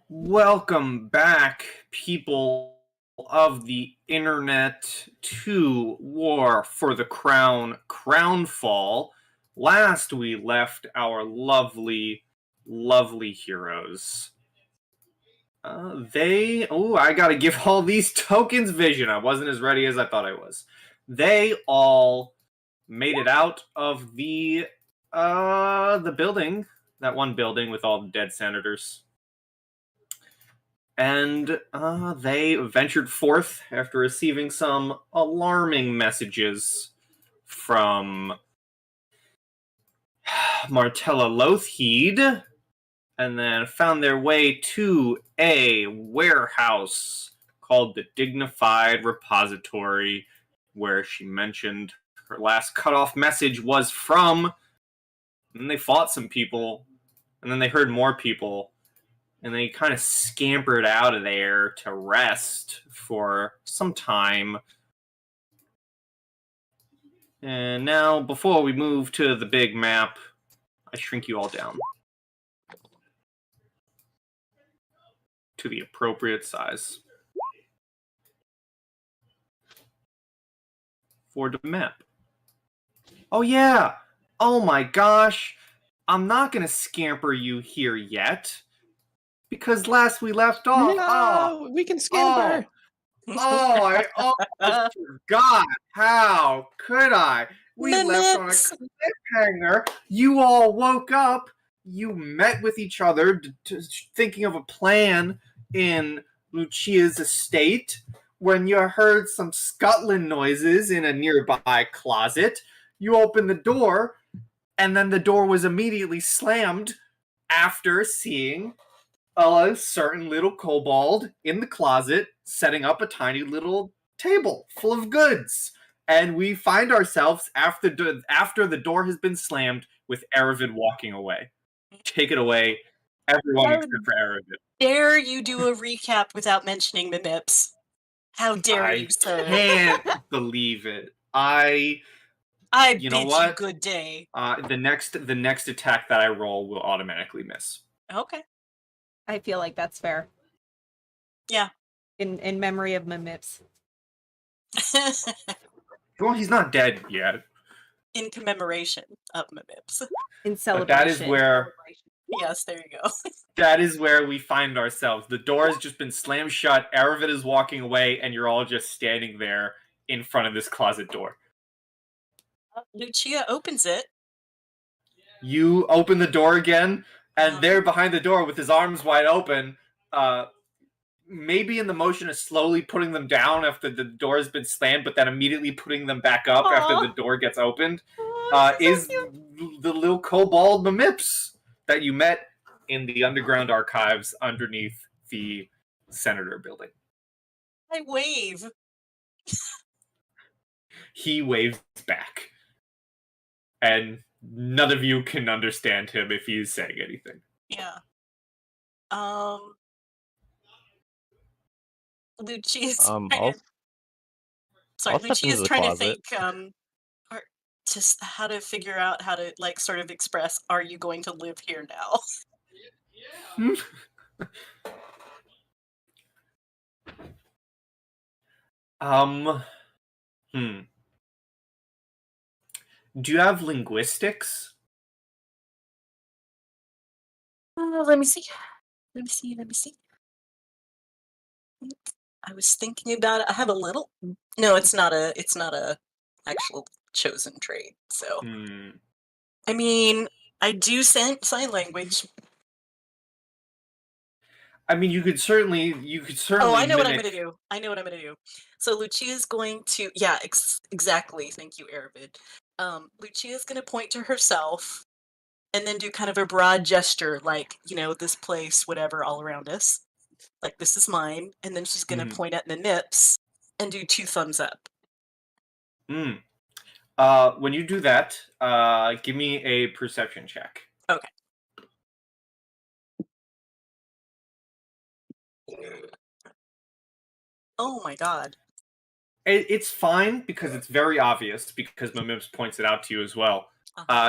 Welcome back, people of the internet, to War for the Crown, Crownfall. Last we left our lovely heroes. I gotta give all these tokens vision. I wasn't as ready as I thought I was. They all made it out of the building, that one building with all the dead senators. And they ventured forth after receiving some alarming messages from Martella Lothheed, and then found their way to a warehouse called the Dignified Repository, where she mentioned her last cutoff message was from. And they fought some people, and then they heard more people. And they kind of scampered out of there to rest for some time. And now, before we move to the big map, I shrink you all down to the appropriate size for the map. Oh yeah! Oh my gosh! I'm not gonna scamper you here yet. Because last we left off, No, we can scamper. I almost forgot. How could I? We left on a cliffhanger. You all woke up. You met with each other, thinking of a plan in Lucia's estate. When you heard some scuttling noises in a nearby closet, you opened the door, and then the door was immediately slammed after seeing a certain little kobold in the closet setting up a tiny little table full of goods. And we find ourselves, after the door has been slammed, with Aravid walking away. Take it away, everyone except for Aravid. Dare you do a recap without mentioning the nips? How dare you, sir? I can't believe it. You know bid what? you good day. The next attack that I roll will automatically miss. Okay. I feel like that's fair. Yeah. In memory of Mimips. Well, he's not dead yet. In commemoration of Mimips. In celebration. But that is where... Yes, there you go. That is where we find ourselves. The door has just been slammed shut, Aravid is walking away, and you're all just standing there in front of this closet door. Lucia opens it. You open the door again, and there behind the door with his arms wide open, maybe in the motion of slowly putting them down after the door has been slammed, but then immediately putting them back up after the door gets opened, is the little kobold Mimips that you met in the underground archives underneath the Senator building. I wave. He waves back. And none of you can understand him if he's saying anything. Yeah. Lucia's Lucia's trying to think or just how to figure out how to sort of express, are you going to live here now? Do you have linguistics? Let me see. I was thinking about it. I have a little. No, it's not a actual chosen trait. So, I mean, I do sign language. I mean, you could certainly. Oh, I know what I'm gonna do. So Lucia's going to. Yeah, exactly. Thank you, Aravid. Lucia's gonna point to herself, and then do kind of a broad gesture, like, this place, whatever, all around us. Like, this is mine, and then she's gonna point at the nips and do 2 thumbs up. When you do that, give me a perception check. Okay. Oh my god. It's fine because it's very obvious, because Mimips points it out to you as well.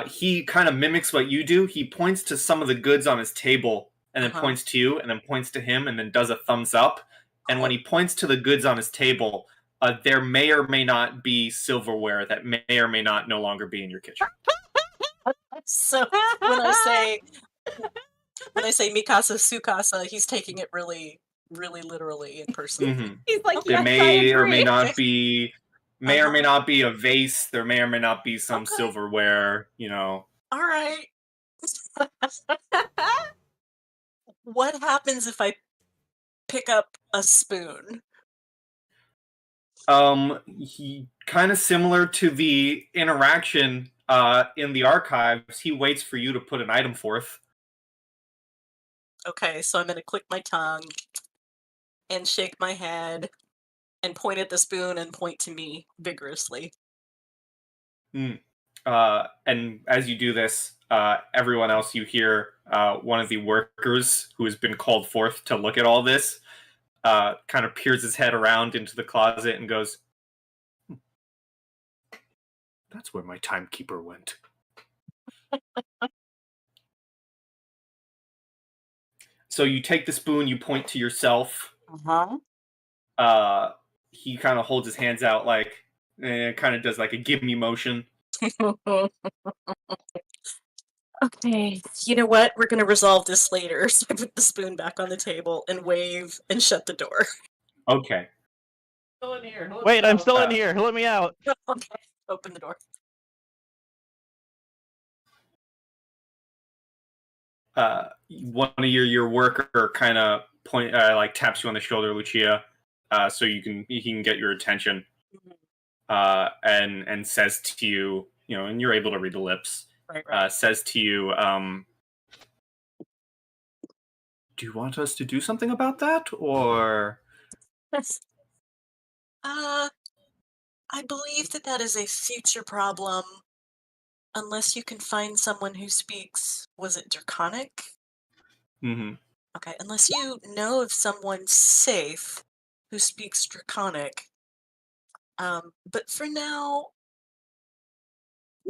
He kind of mimics what you do. He points to some of the goods on his table and then points to you, and then points to him, and then does a thumbs up. And when he points to the goods on his table, there may or may not be silverware that may or may not no longer be in your kitchen. So when I say Mikasa Sukasa, he's taking it really, really literally in person. Mm-hmm. He's like, There yes, may I or may agree. not be, or may not be a vase. There may or may not be some silverware. You know. All right. What happens if I pick up a spoon? He kind of similar to the interaction in the archives. He waits for you to put an item forth. Okay, so I'm gonna click my tongue and shake my head and point at the spoon and point to me vigorously. And as you do this, everyone else, you hear one of the workers who has been called forth to look at all this kind of peers his head around into the closet and goes, "That's where my timekeeper went." So you take the spoon, you point to yourself. He kind of holds his hands out like, kind of does like a give me motion. Okay, you know what? We're gonna resolve this later. So I put the spoon back on the table and wave and shut the door. Okay. Still in here. Wait, I'm still in here. Let me out. Okay, open the door. One of your worker kind of taps you on the shoulder, Lucia, so he can get your attention, and says to you, and you're able to read the lips. Right. Says to you, "Do you want us to do something about that, or?" I believe that is a future problem. Unless you can find someone who speaks, was it Draconic? Mm-hmm. Okay, unless you know of someone safe who speaks Draconic. But for now,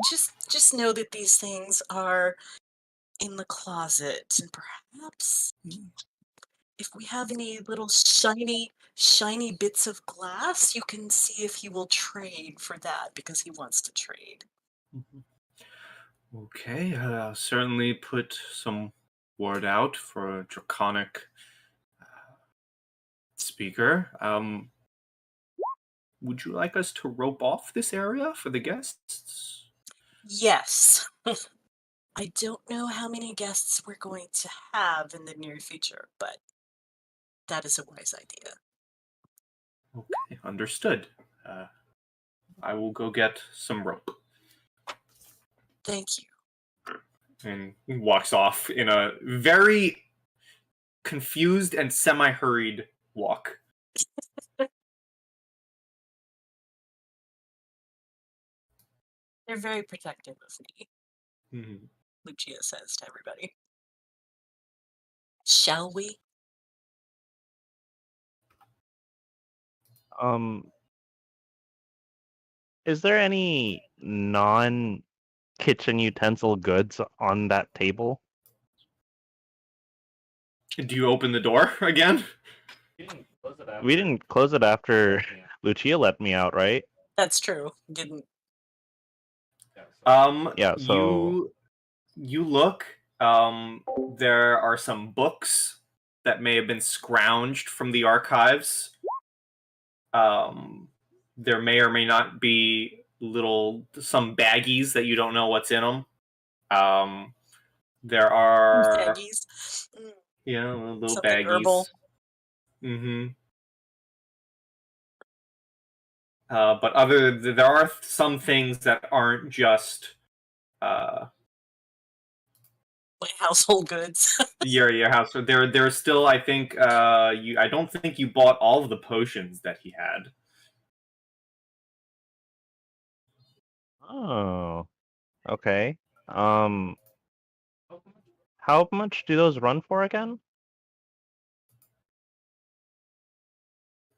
just know that these things are in the closet, and perhaps if we have any little shiny bits of glass, you can see if he will trade for that because he wants to trade. Mm-hmm. Okay, I'll certainly put some word out for a Draconic speaker. Would you like us to rope off this area for the guests? Yes. I don't know how many guests we're going to have in the near future, but that is a wise idea. Okay, understood. I will go get some rope. Thank you. And he walks off in a very confused and semi-hurried walk. They're very protective of me, Mm-hmm. Lucia says to everybody. Shall we? Is there any non-kitchen utensil goods on that table? Do you open the door again? We didn't close it after Lucia let me out, right? That's true. Didn't. Yeah, so you look. There are some books that may have been scrounged from the archives. There may or may not be some baggies that you don't know what's in them. There are baggies. Little Something baggies. herbal. Mm-hmm. But there are some things that aren't just Like household goods. your house. So there's still, I think, I don't think you bought all of the potions that he had. Oh, okay. How much do those run for again?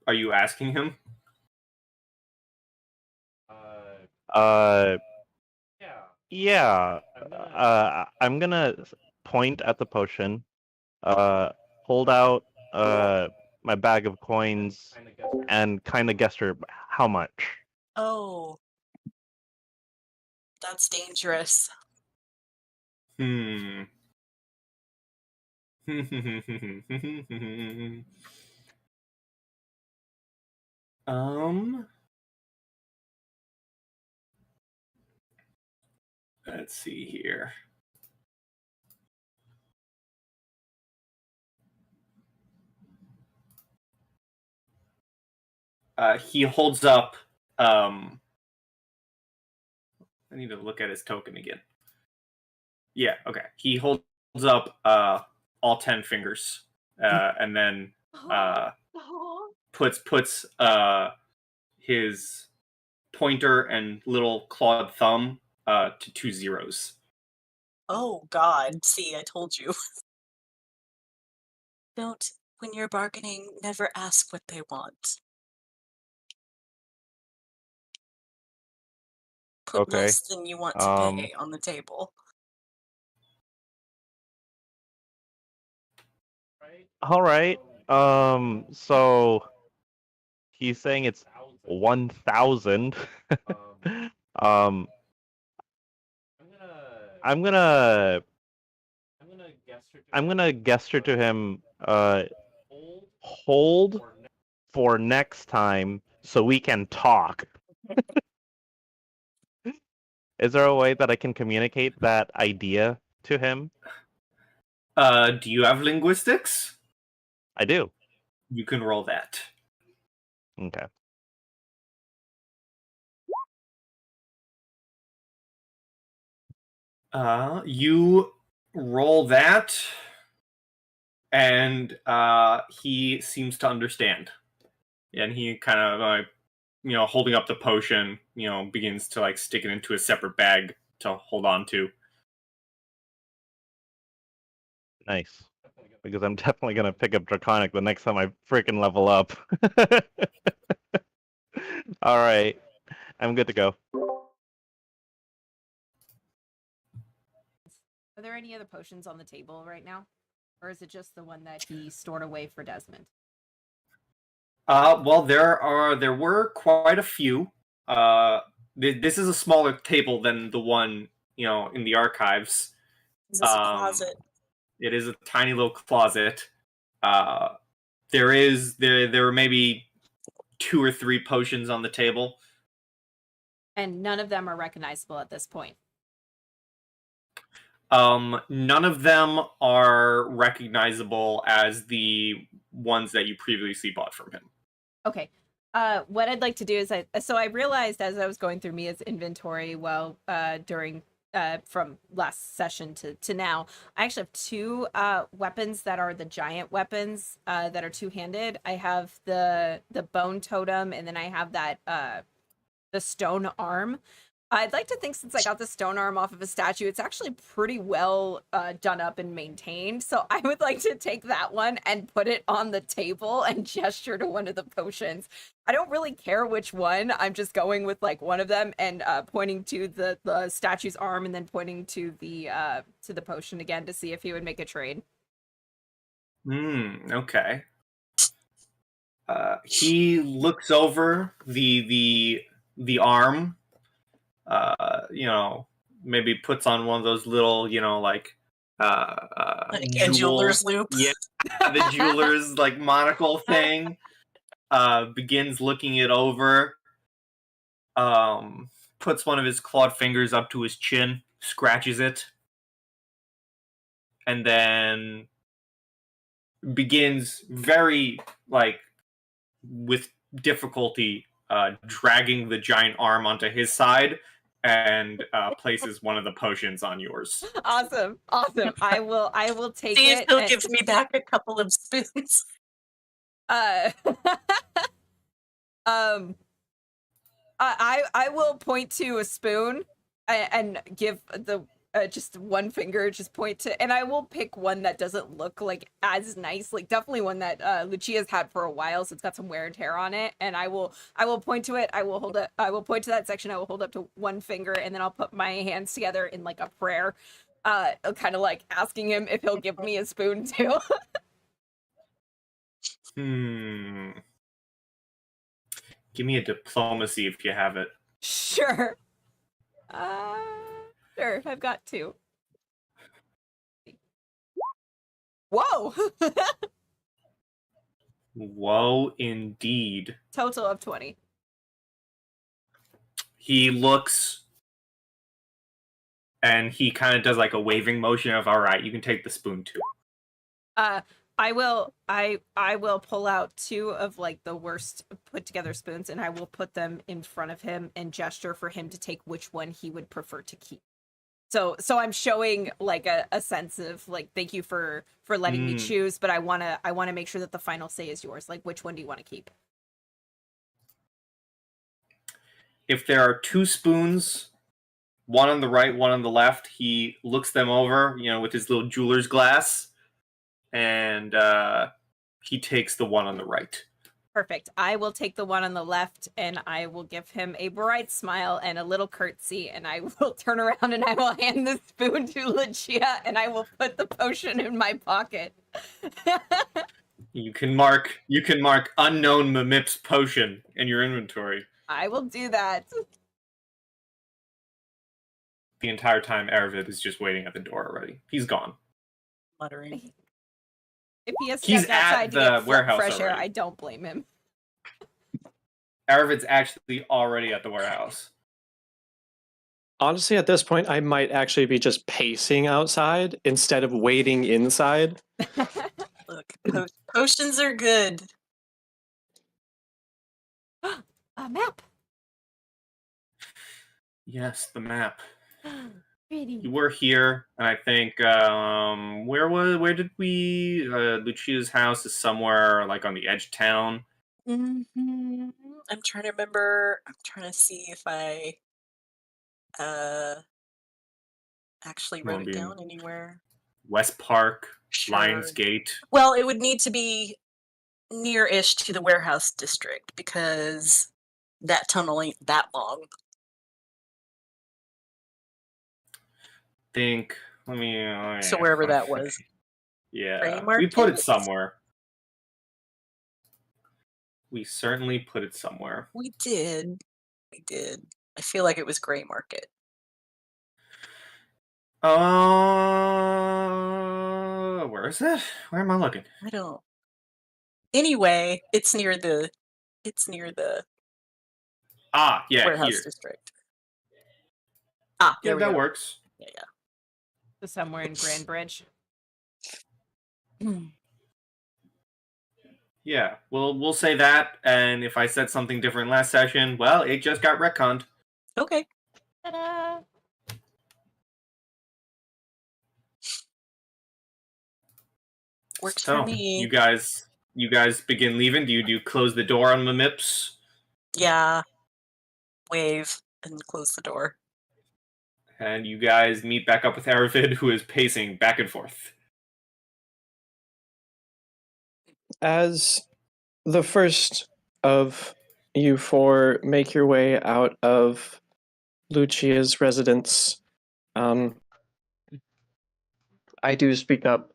Are you asking him? Yeah. I'm gonna point at the potion hold out my bag of coins and kind of gesture how much. Oh, that's dangerous. Hmm. Let's see here. He holds up. I need to look at his token again. Yeah, okay. He holds up all 10 fingers, and then puts his pointer and little clawed thumb to 2 zeros. Oh God! See, I told you. Don't, when you're bargaining, never ask what they want. Put Okay. less than you want to pay on the table. All right. So he's saying it's 1,000. I'm gonna gesture to him. Hold for next time so we can talk. Is there a way that I can communicate that idea to him? Do you have linguistics? I do. You can roll that. Okay. You roll that, and he seems to understand. And he kind of holding up the potion, begins to like stick it into a separate bag to hold on to. Nice. Because I'm definitely gonna pick up Draconic the next time I freaking level up. All right, I'm good to go. Are there any other potions on the table right now? Or is it just the one that he stored away for Desmond? Well, there were quite a few. This is a smaller table than the one in the archives. Is this a closet? It is a tiny little closet. There are maybe 2 or 3 potions on the table. And none of them are recognizable at this point. None of them are recognizable as the ones that you previously bought from him. Okay. What I'd like to do is I realized as I was going through Mia's inventory during from last session to now, I actually have 2 weapons that are the giant weapons that are 2-handed. I have the bone totem, and then I have that the stone arm. I'd like to think, since I got the stone arm off of a statue, it's actually pretty well done up and maintained. So I would like to take that one and put it on the table and gesture to one of the potions. I don't really care which one. I'm just going with like one of them and pointing to the statue's arm, and then pointing to the potion again to see if he would make a trade. Okay. He looks over the arm. Maybe puts on one of those little, like a jeweler's loop. Yeah, the jeweler's like monocle thing. Begins looking it over. Puts one of his clawed fingers up to his chin, scratches it, and then begins very with difficulty dragging the giant arm onto his side, and places one of the potions on yours. Awesome. I will take See it. if he'll give me back a couple of spoons. I will point to a spoon and give the just one finger, just point to, and I will pick one that doesn't look like as nice, like definitely one that Lucia's had for a while, so it's got some wear and tear on it. And I will point to it. I will point to that section. I will hold up to one finger, and then I'll put my hands together in like a prayer, kind of like asking him if he'll give me a spoon too. Give me a diplomacy if you have it. Sure. Sure, I've got 2. Whoa! Whoa, indeed. Total of 20. He looks and he kind of does like a waving motion of, all right, you can take the spoon too. I will pull out 2 of like the worst put together spoons and I will put them in front of him and gesture for him to take which one he would prefer to keep. So I'm showing like a sense of like, thank you for letting me choose, but I wanna make sure that the final say is yours. Like, which one do you want to keep? If there are 2 spoons, one on the right, one on the left, he looks them over, with his little jeweler's glass, and he takes the one on the right. Perfect. I will take the one on the left and I will give him a bright smile and a little curtsy and I will turn around and I will hand the spoon to Lucia and I will put the potion in my pocket. You can mark unknown Mimip's potion in your inventory. I will do that. The entire time Aravid is just waiting at the door already. He's gone. Muttering. If he has He's stepped outside at to the get warehouse fresh air, already. I don't blame him. Aravid's actually already at the warehouse. Honestly, at this point, I might actually be just pacing outside instead of waiting inside. Look, potions are good. A map. Yes, the map. Pretty. You were here, and I think where did we? Lucia's house is somewhere like on the edge of town. Mm-hmm. I'm trying to remember. I'm trying to see if I actually wrote it down anywhere. West Park, Sure. Lions Gate. Well, it would need to be near-ish to the warehouse district because that tunnel ain't that long. Think. Let me. So wherever that was. Yeah, Gray we put it markets? somewhere. We certainly put it somewhere. We did. We did. I feel like it was Gray Market. Where is it? Where am I looking? I don't. Anyway, it's near the Yeah, warehouse here. district. Yeah, There we that go. works. Yeah. So somewhere in Grand Bridge. Yeah, we'll say that, and if I said something different last session, well, it just got retconned. Okay. Ta-da! Works So, for me. you guys begin leaving. Do you close the door on the MIPS? Yeah. Wave and close the door. And you guys meet back up with Aravid, who is pacing back and forth. As the first of you 4 make your way out of Lucia's residence, I do speak up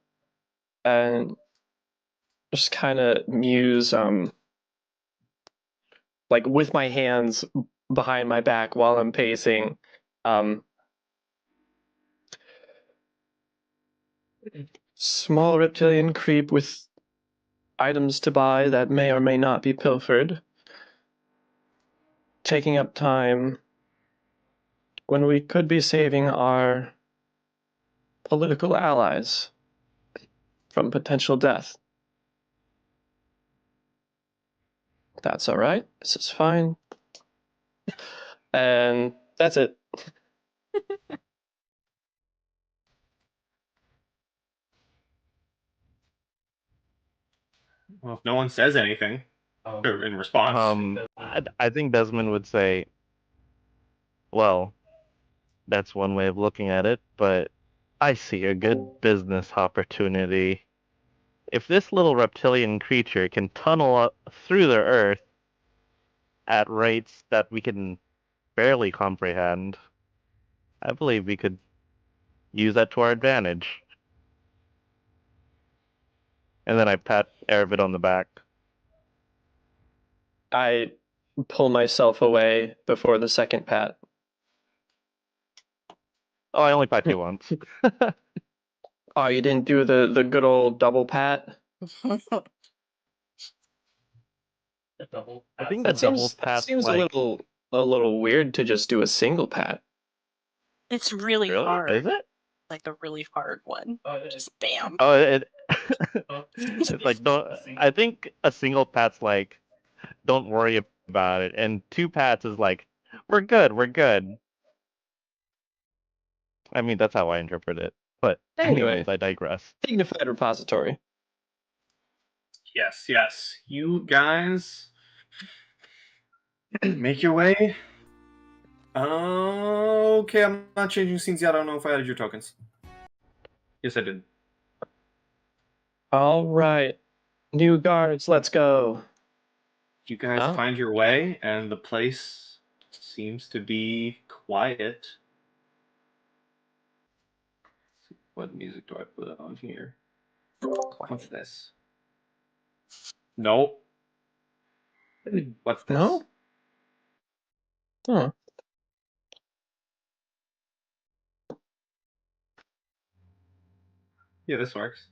and just kind of muse, like with my hands behind my back while I'm pacing. Small reptilian creep with items to buy that may or may not be pilfered. Taking up time when we could be saving our political allies from potential death. That's all right. This is fine. And that's it. Well, if no one says anything in response. I think Desmond would say, well, that's one way of looking at it, but I see a good business opportunity. If this little reptilian creature can tunnel up through the earth at rates that we can barely comprehend, I believe we could use that to our advantage. And then I pat Aravid on the back. I pull myself away before the second pat. Oh, I only pat you once. Oh, you didn't do the good old double pat? I think That the double seems pat's a like... little weird to just do a single pat. It's really Really? hard. Is it? Like the really hard one. Just bam. Oh, it's like, don't... I think a single pat's like, don't worry about it. And two pats is like, we're good, we're good. I mean, that's how I interpret it. But Anyway. anyways, I digress. Dignified repository. Yes, yes. You guys make your way. Okay, I'm not changing scenes yet. I don't know if I added your tokens. Yes, I did. All right. New guards, let's go. You guys Oh. find your way, and the place seems to be quiet. What music do I put on here? What's this? Nope. What's this? No? Huh. Yeah, this works.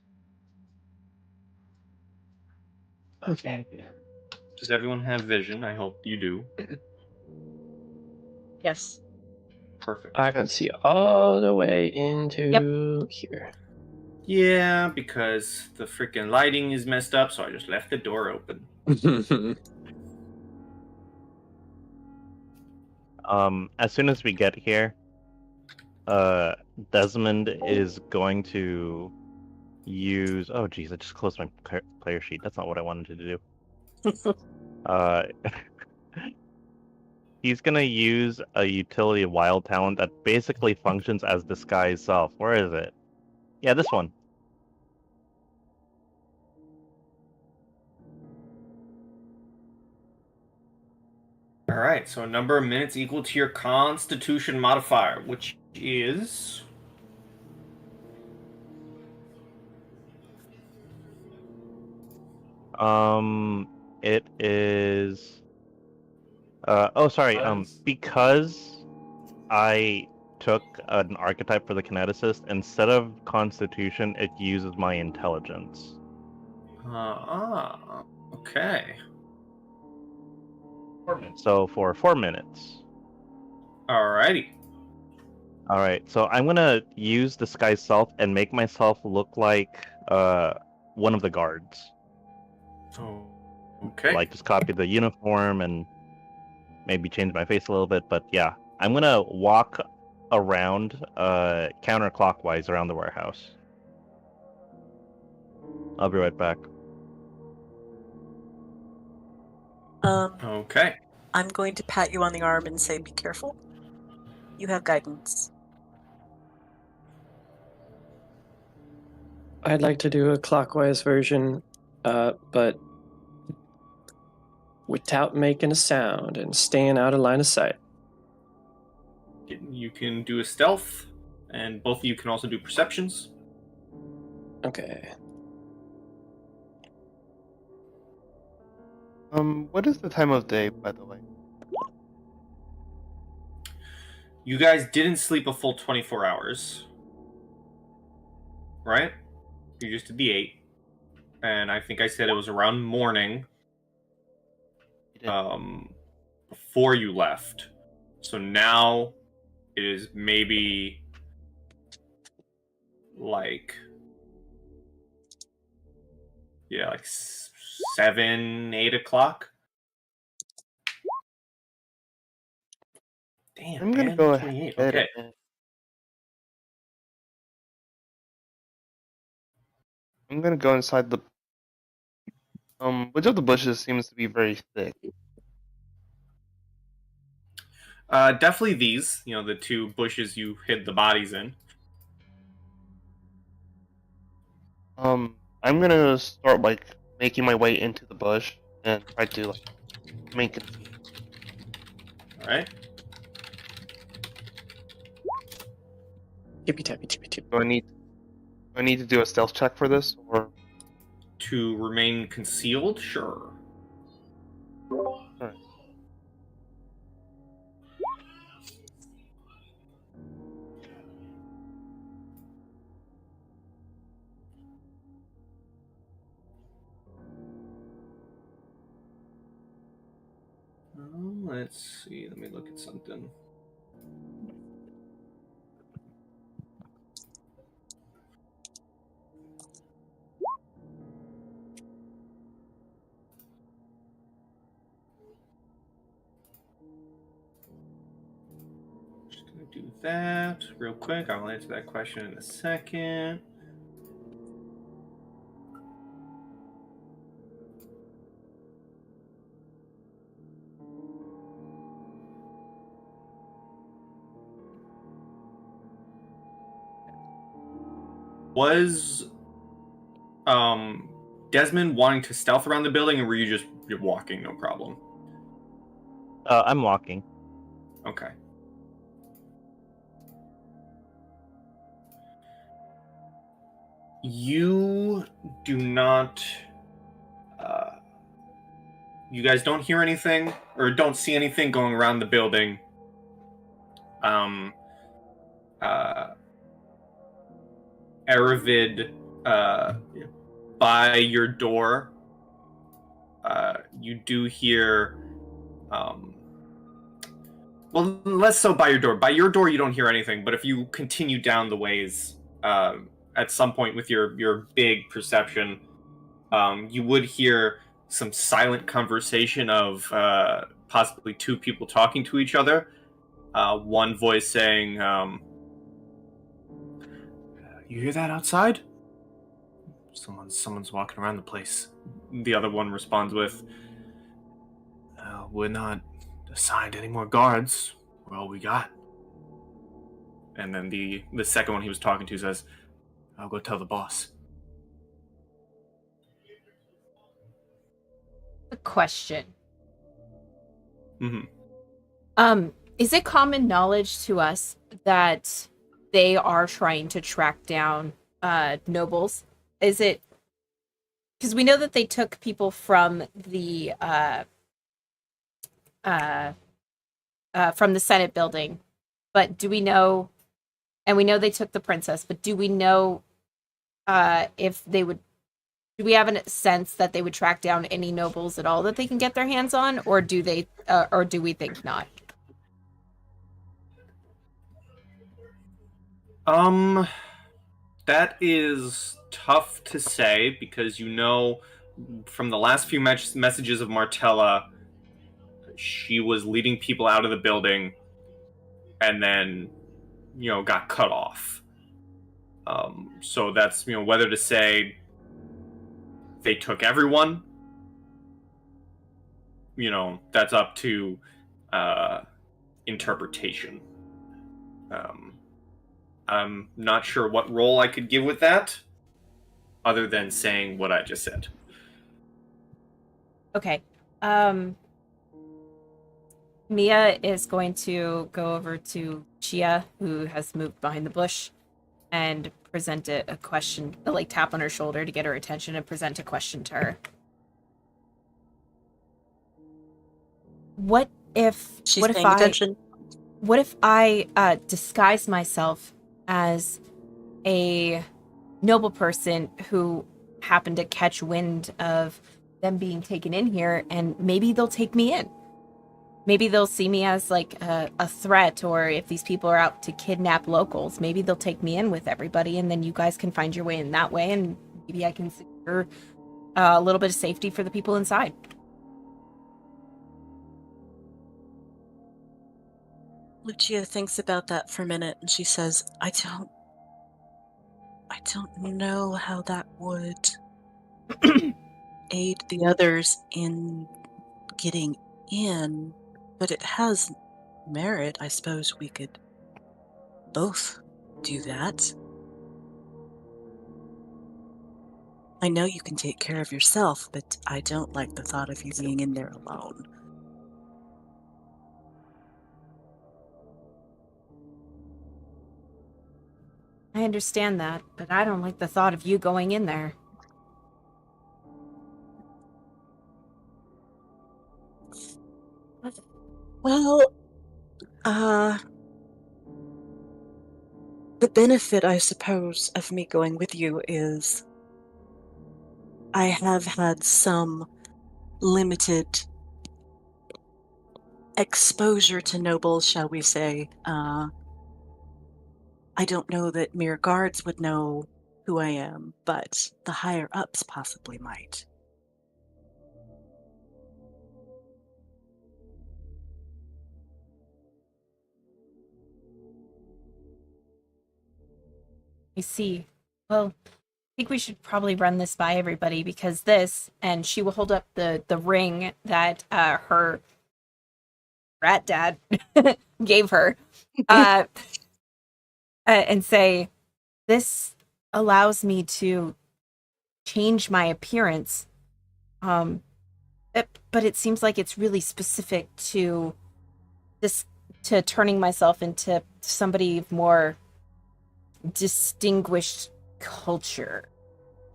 Okay. Does everyone have vision? I hope you do. Yes. Perfect. I can see all the way into here. Yeah, because the freaking lighting is messed up, so I just left the door open. As soon as we get here, Desmond is going to use... Oh, geez, I just closed my player sheet. That's not what I wanted to do. He's gonna use a utility wild talent that basically functions as disguise self. Where is it? Yeah, this one. Alright, so a number of minutes equal to your Constitution modifier, which is... It is... oh, sorry, because I took an archetype for the kineticist, instead of Constitution, it uses my intelligence. Okay. So for 4 minutes. Alrighty. Alright, so I'm gonna use Disguise Self and make myself look like one of the guards. Oh, okay. Like, just copy the uniform and maybe change my face a little bit, but yeah. I'm gonna walk around counterclockwise around the warehouse. I'll be right back. Okay. I'm going to pat you on the arm and say, be careful. You have guidance. I'd like to do a clockwise version, but without making a sound and staying out of line of sight. You can do a stealth, and both of you can also do perceptions. Okay. What is the time of day, by the way? You guys didn't sleep a full 24 hours. Right? You just did the 8. And I think I said it was around morning. Before you left. So now it is maybe like 7, 8 o'clock. Damn, I'm gonna man, go 28. ahead. Okay. I'm gonna go inside the. Which of the bushes seems to be very thick? Definitely these. The two bushes you hid the bodies in. I'm gonna start making my way into the bush and try to make it. All right. Tippy tappy tippy tip. Do I need to do a stealth check for this, or To remain concealed? Sure. Alright. Let's see. Let me look at something. Just gonna do that real quick. I'll answer that question in a second. Was Desmond wanting to stealth around the building, or were you just walking? No problem. I'm walking. Okay. You do not. You guys don't hear anything, or don't see anything going around the building. Aravid, by your door, you do hear. Well, less so by your door. By your door, you don't hear anything. But if you continue down the ways, at some point with your big perception, you would hear some silent conversation of possibly two people talking to each other. One voice saying, "You hear that outside? Someone's walking around the place." The other one responds with, "We're not assigned any more guards. We're all we got." And then the second one he was talking to says, "I'll go tell the boss." A question. Mm-hmm. Is it common knowledge to us that they are trying to track down nobles? Is it because we know that they took people from the Senate building, but do we know? And we know they took the princess, but do we know if they would? Do we have a sense that they would track down any nobles at all that they can get their hands on, or do they? Or do we think not? That is tough to say because you know from the last few messages of Martella, she was leading people out of the building and then, got cut off. So that's, whether to say they took everyone, that's up to interpretation. I'm not sure what role I could give with that, other than saying what I just said. Okay. Mia is going to go over to Chia, who has moved behind the bush, and present a question, like tap on her shoulder to get her attention and present a question to her. What if Paying attention. What if I disguise myself as a noble person who happened to catch wind of them being taken in here, and maybe they'll take me in? Maybe they'll see me as like a threat, or if these people are out to kidnap locals, maybe they'll take me in with everybody, and then you guys can find your way in that way, and maybe I can secure a little bit of safety for the people inside. Lucia thinks about that for a minute, and she says, I don't know how that would aid the others in getting in, but it has merit. I suppose we could both do that. I know you can take care of yourself, but I don't like the thought of you being in there alone. I understand that, but I don't like the thought of you going in there. Well, the benefit, I suppose, of me going with you is I have had some limited exposure to nobles, shall we say. I don't know that mere guards would know who I am, but the higher ups possibly might. I see. Well, I think we should probably run this by everybody because this, and she will hold up the ring that her rat dad gave her, and say, this allows me to change my appearance. But it seems like it's really specific to this, to turning myself into somebody of more distinguished culture.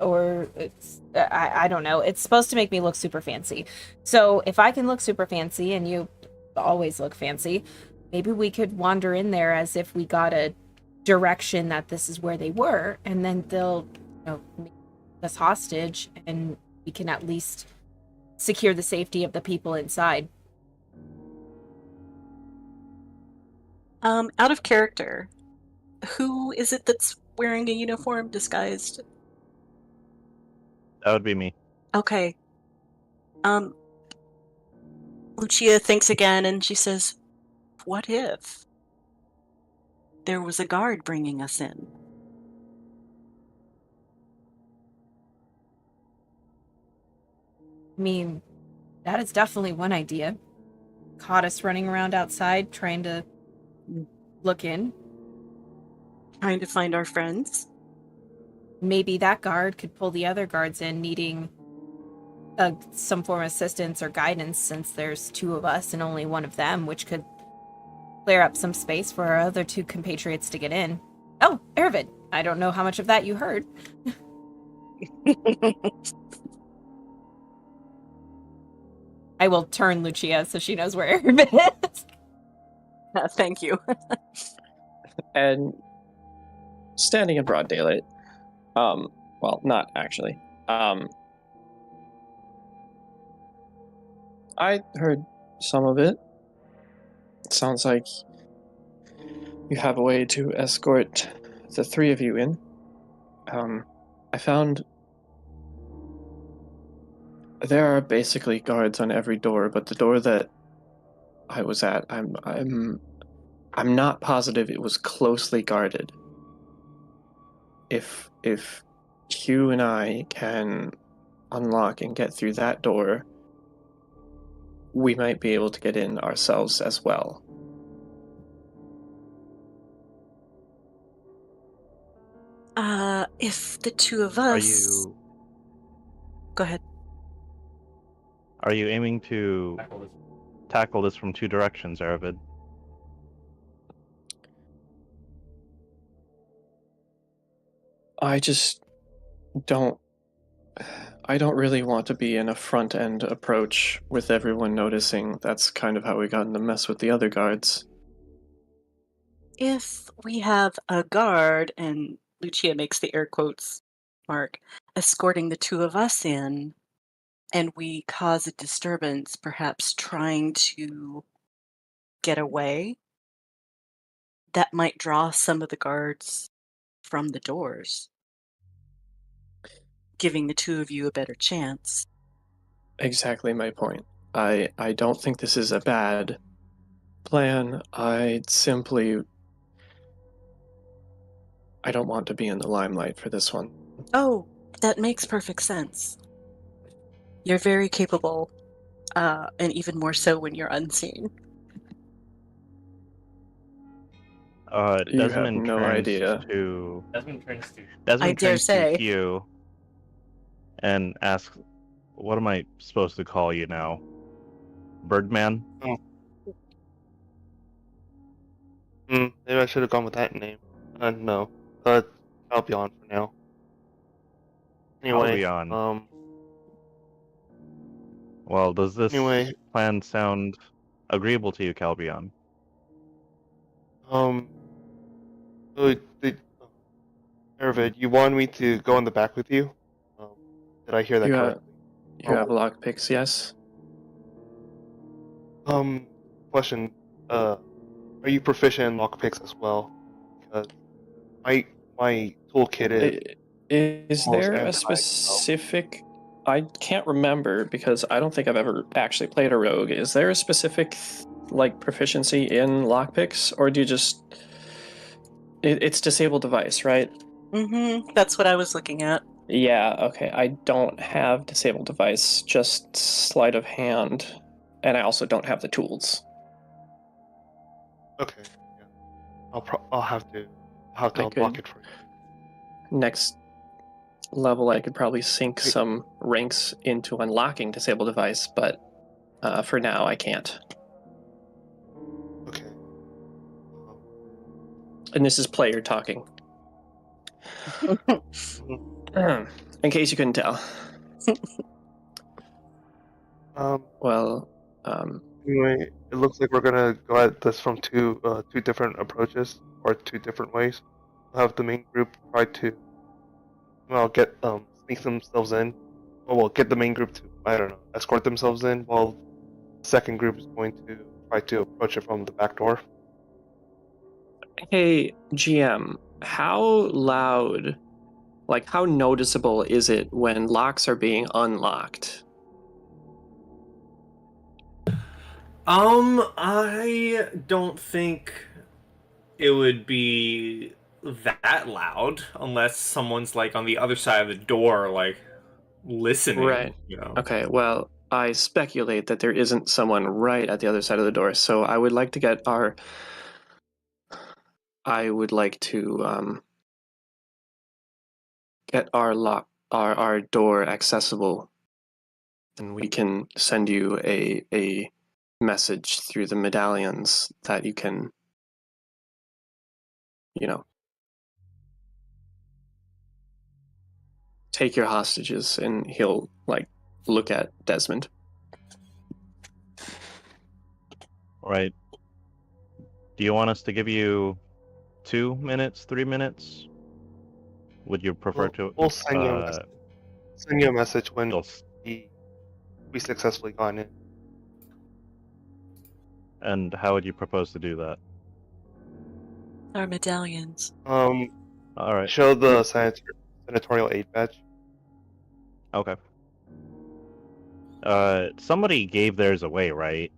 Or it's, I don't know. It's supposed to make me look super fancy. So if I can look super fancy and you always look fancy, maybe we could wander in there as if we got a direction that this is where they were, and then they'll, make us hostage, and we can at least secure the safety of the people inside. Out of character, who is it that's wearing a uniform disguised? That would be me. Okay. Lucia thinks again and she says, what if there was a guard bringing us in? I mean, that is definitely one idea. Caught us running around outside trying to look in. Trying to find our friends? Maybe that guard could pull the other guards in needing some form of assistance or guidance, since there's two of us and only one of them, which could clear up some space for our other two compatriots to get in. Oh, Ervid, I don't know how much of that you heard. I will turn Lucia so she knows where Ervid is. Thank you. And standing in broad daylight, well, not actually. I heard some of it. It sounds like you have a way to escort the three of you in. I found there are basically guards on every door, but the door that I was at, I'm not positive it was closely guarded. If Hugh and I can unlock and get through that door, we might be able to get in ourselves as well. If the two of Are us... you Go ahead. are you aiming to tackle this from two directions, Aravid? I don't really want to be in a front-end approach with everyone noticing. That's kind of how we got in the mess with the other guards. If we have a guard, and Lucia makes the air quotes mark, escorting the two of us in, and we cause a disturbance, perhaps trying to get away, that might draw some of the guards from the doors, giving the two of you a better chance. Exactly my point. I don't think this is a bad plan. I don't want to be in the limelight for this one. Oh, that makes perfect sense. You're very capable, and even more so when you're unseen. You have Desmond no turns idea. to I dare say. Hugh and asks, "What am I supposed to call you now? Birdman?" Maybe I should have gone with that name. No. Albion for now. Anyway, Albion. Well, does this anyway, plan sound agreeable to you, Calbion? Arvid, you want me to go in the back with you? Did I hear that You correctly? You have lockpicks, yes? Question. Are you proficient in lockpicks as well? Because my toolkit is. Is almost there a anti, so- specific? I can't remember because I don't think I've ever actually played a rogue. Is there a specific like proficiency in lockpicks, or do you just? It's disabled device, right? That's what I was looking at. Yeah. Okay. I don't have disabled device, just sleight of hand, and I also don't have the tools. Okay. Yeah. I'll have to I unlock could- it for you. Next level, I could probably sink some ranks into unlocking disable device, but for now I can't. Okay. And this is player talking. In case you couldn't tell. Well, Anyway, it looks like we're gonna go at this from two different approaches or two different ways. We'll have the main group try to get sneak themselves in. Or we'll get the main group to escort themselves in, while the second group is going to try to approach it from the back door. hey, GM, how loud, like how noticeable is it when locks are being unlocked? I don't think it would be that loud unless someone's like on the other side of the door, like listening. Right. You know. Okay, well, I speculate that there isn't someone right at the other side of the door, so I would like to get our. I would like to get our door accessible, and we can send you a message through the medallions that you can, take your hostages. And he'll like look at Desmond. Right. Do you want us to give you 2 minutes, 3 minutes? Would you prefer to? We'll send you a message when we successfully gone in. And how would you propose to do that? Our medallions. All right. Show the senatorial aid badge. Okay. Somebody gave theirs away, right?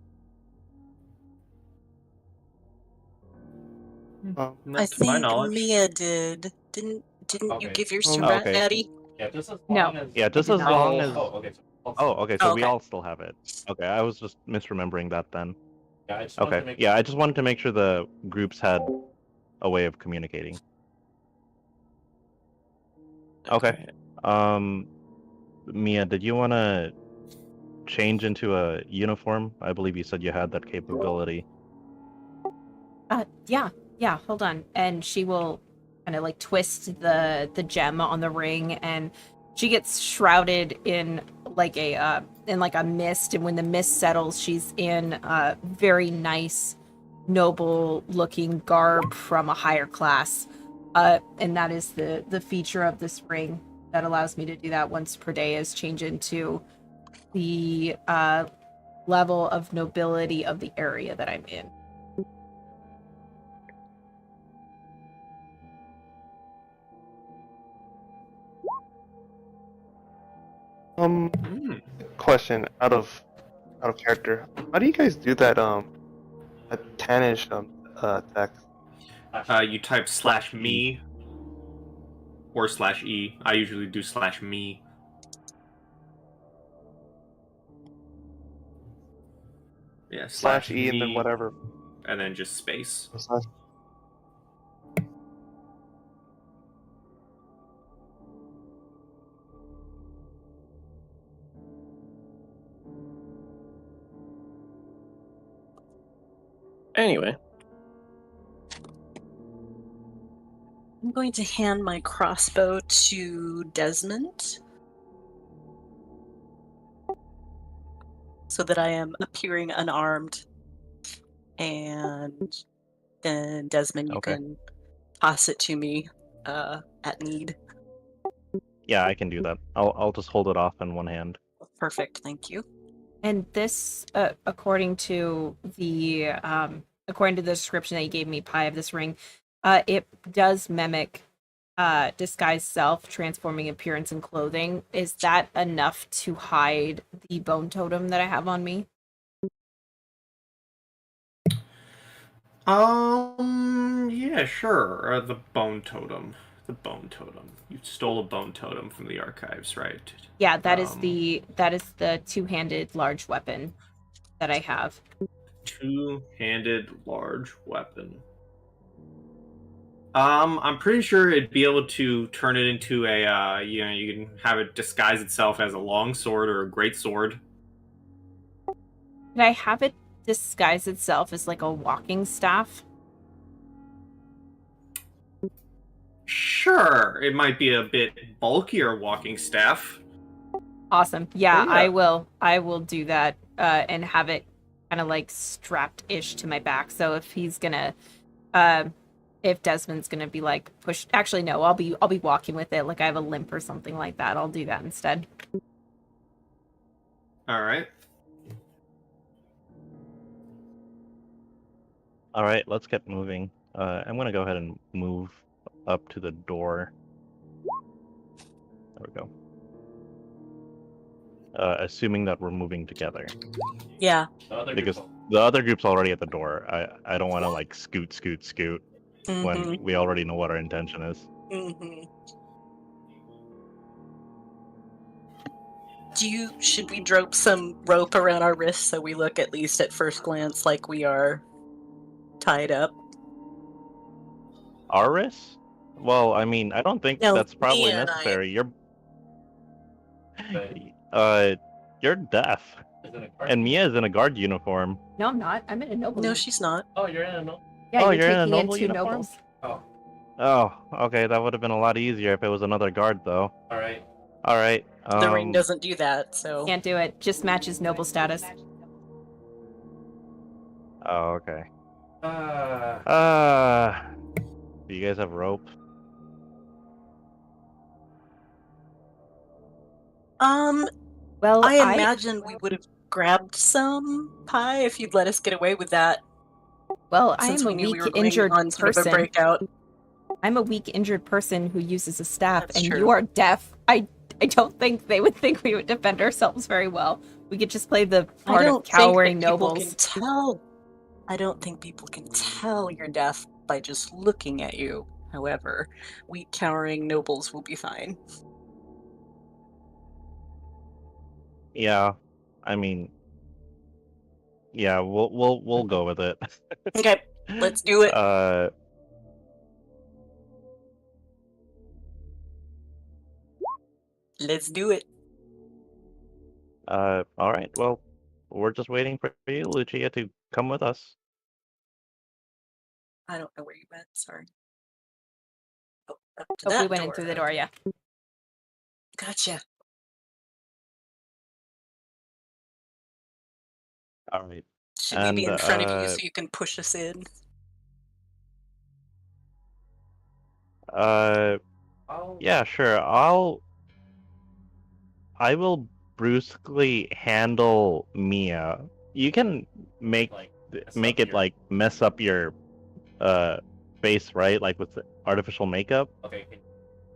Not I to my think knowledge. Mia did. Didn't you Okay. give yours to Oh, Rat okay. Daddy? Yeah, just as No. long as Yeah, just did as not. long as. okay. Oh, okay. So we Okay. all still have it. Okay, I was just misremembering that then. Yeah, I just wanted to Okay. make Yeah, I just wanted to make sure the groups had a way of communicating. Okay. Mia, did you want to change into a uniform? I believe you said you had that capability. Yeah, hold on. And she will kind of like twist the gem on the ring, and she gets shrouded in like a mist, and when the mist settles, she's in a very nice, noble looking garb from a higher class. And that is the feature of this ring that allows me to do that once per day, is change into the level of nobility of the area that I'm in. Question out of character. How do you guys do that that Tanish text? you type /me or /e. I usually do /me. Yeah, /e and then me, whatever. and then just space. Anyway. I'm going to hand my crossbow to Desmond so that I am appearing unarmed. And then Desmond, you Okay. can toss it to me at need. Yeah, I can do that. I'll just hold it off in one hand. Perfect, thank you. And this, according to the description that you gave me, Pi, of this ring, it does mimic disguise self, transforming appearance and clothing. Is that enough to hide the bone totem that I have on me? Yeah, sure. The bone totem. The bone totem. You stole a bone totem from the archives, right? Yeah, that is the two-handed large weapon that I have. Two-handed large weapon. I'm pretty sure it'd be able to turn it into a, you can have it disguise itself as a long sword or a great sword. Could I have it disguise itself as like a walking staff? Sure, it might be a bit bulkier walking staff. Awesome. Yeah, Yeah. I will do that and have it kind of like strapped-ish to my back. So if he's gonna if Desmond's gonna be like pushed, actually no, I'll be walking with it like I have a limp or something like that. I'll do that instead. All right. All right, let's get moving. I'm gonna go ahead and move up to the door. There we go. Assuming that we're moving together, Yeah. because the other group's already at the door. I don't want to like scoot Mm-hmm. when we already know what our intention is. Mm-hmm. Should we drop some rope around our wrists so we look at least at first glance like we are tied up? Our wrists? Well, I mean, I don't think No, that's probably Mia and I. necessary. You're deaf, and Mia is in a guard uniform. No, I'm not. I'm in a noble. No, she's not. Oh, you're in a noble. Yeah, Oh, you're you're in a taking in noble two uniform? nobles. Oh, okay. That would have been a lot easier if it was another guard, though. All right. The ring doesn't do that, so. Can't do it. Just matches noble status. Oh, okay. Do you guys have rope? Well, I imagine we would have grabbed some pie if you'd let us get away with that. Well, I Since am we a knew we weak, were going injured on sort of a person. breakout. I'm a weak, injured person who uses a staff, That's and true. you are deaf. I don't think they would think we would defend ourselves very well. We could just play the part of cowering nobles. I don't think people can tell you're deaf by just looking at you. However, weak, cowering nobles will be fine. Yeah. I mean, yeah. We'll go with it. Okay, let's do it. Let's do it. All right. Well, we're just waiting for you, Lucia, to come with us. I don't know where you went. Sorry. Oh, up to Oh, that we went in door. through the door, yeah. Gotcha. All right. Should we be in And, front of you so you can push us in? Yeah, sure. I will brusquely handle Mia. You can make it like mess up your face, right? Like with the artificial makeup.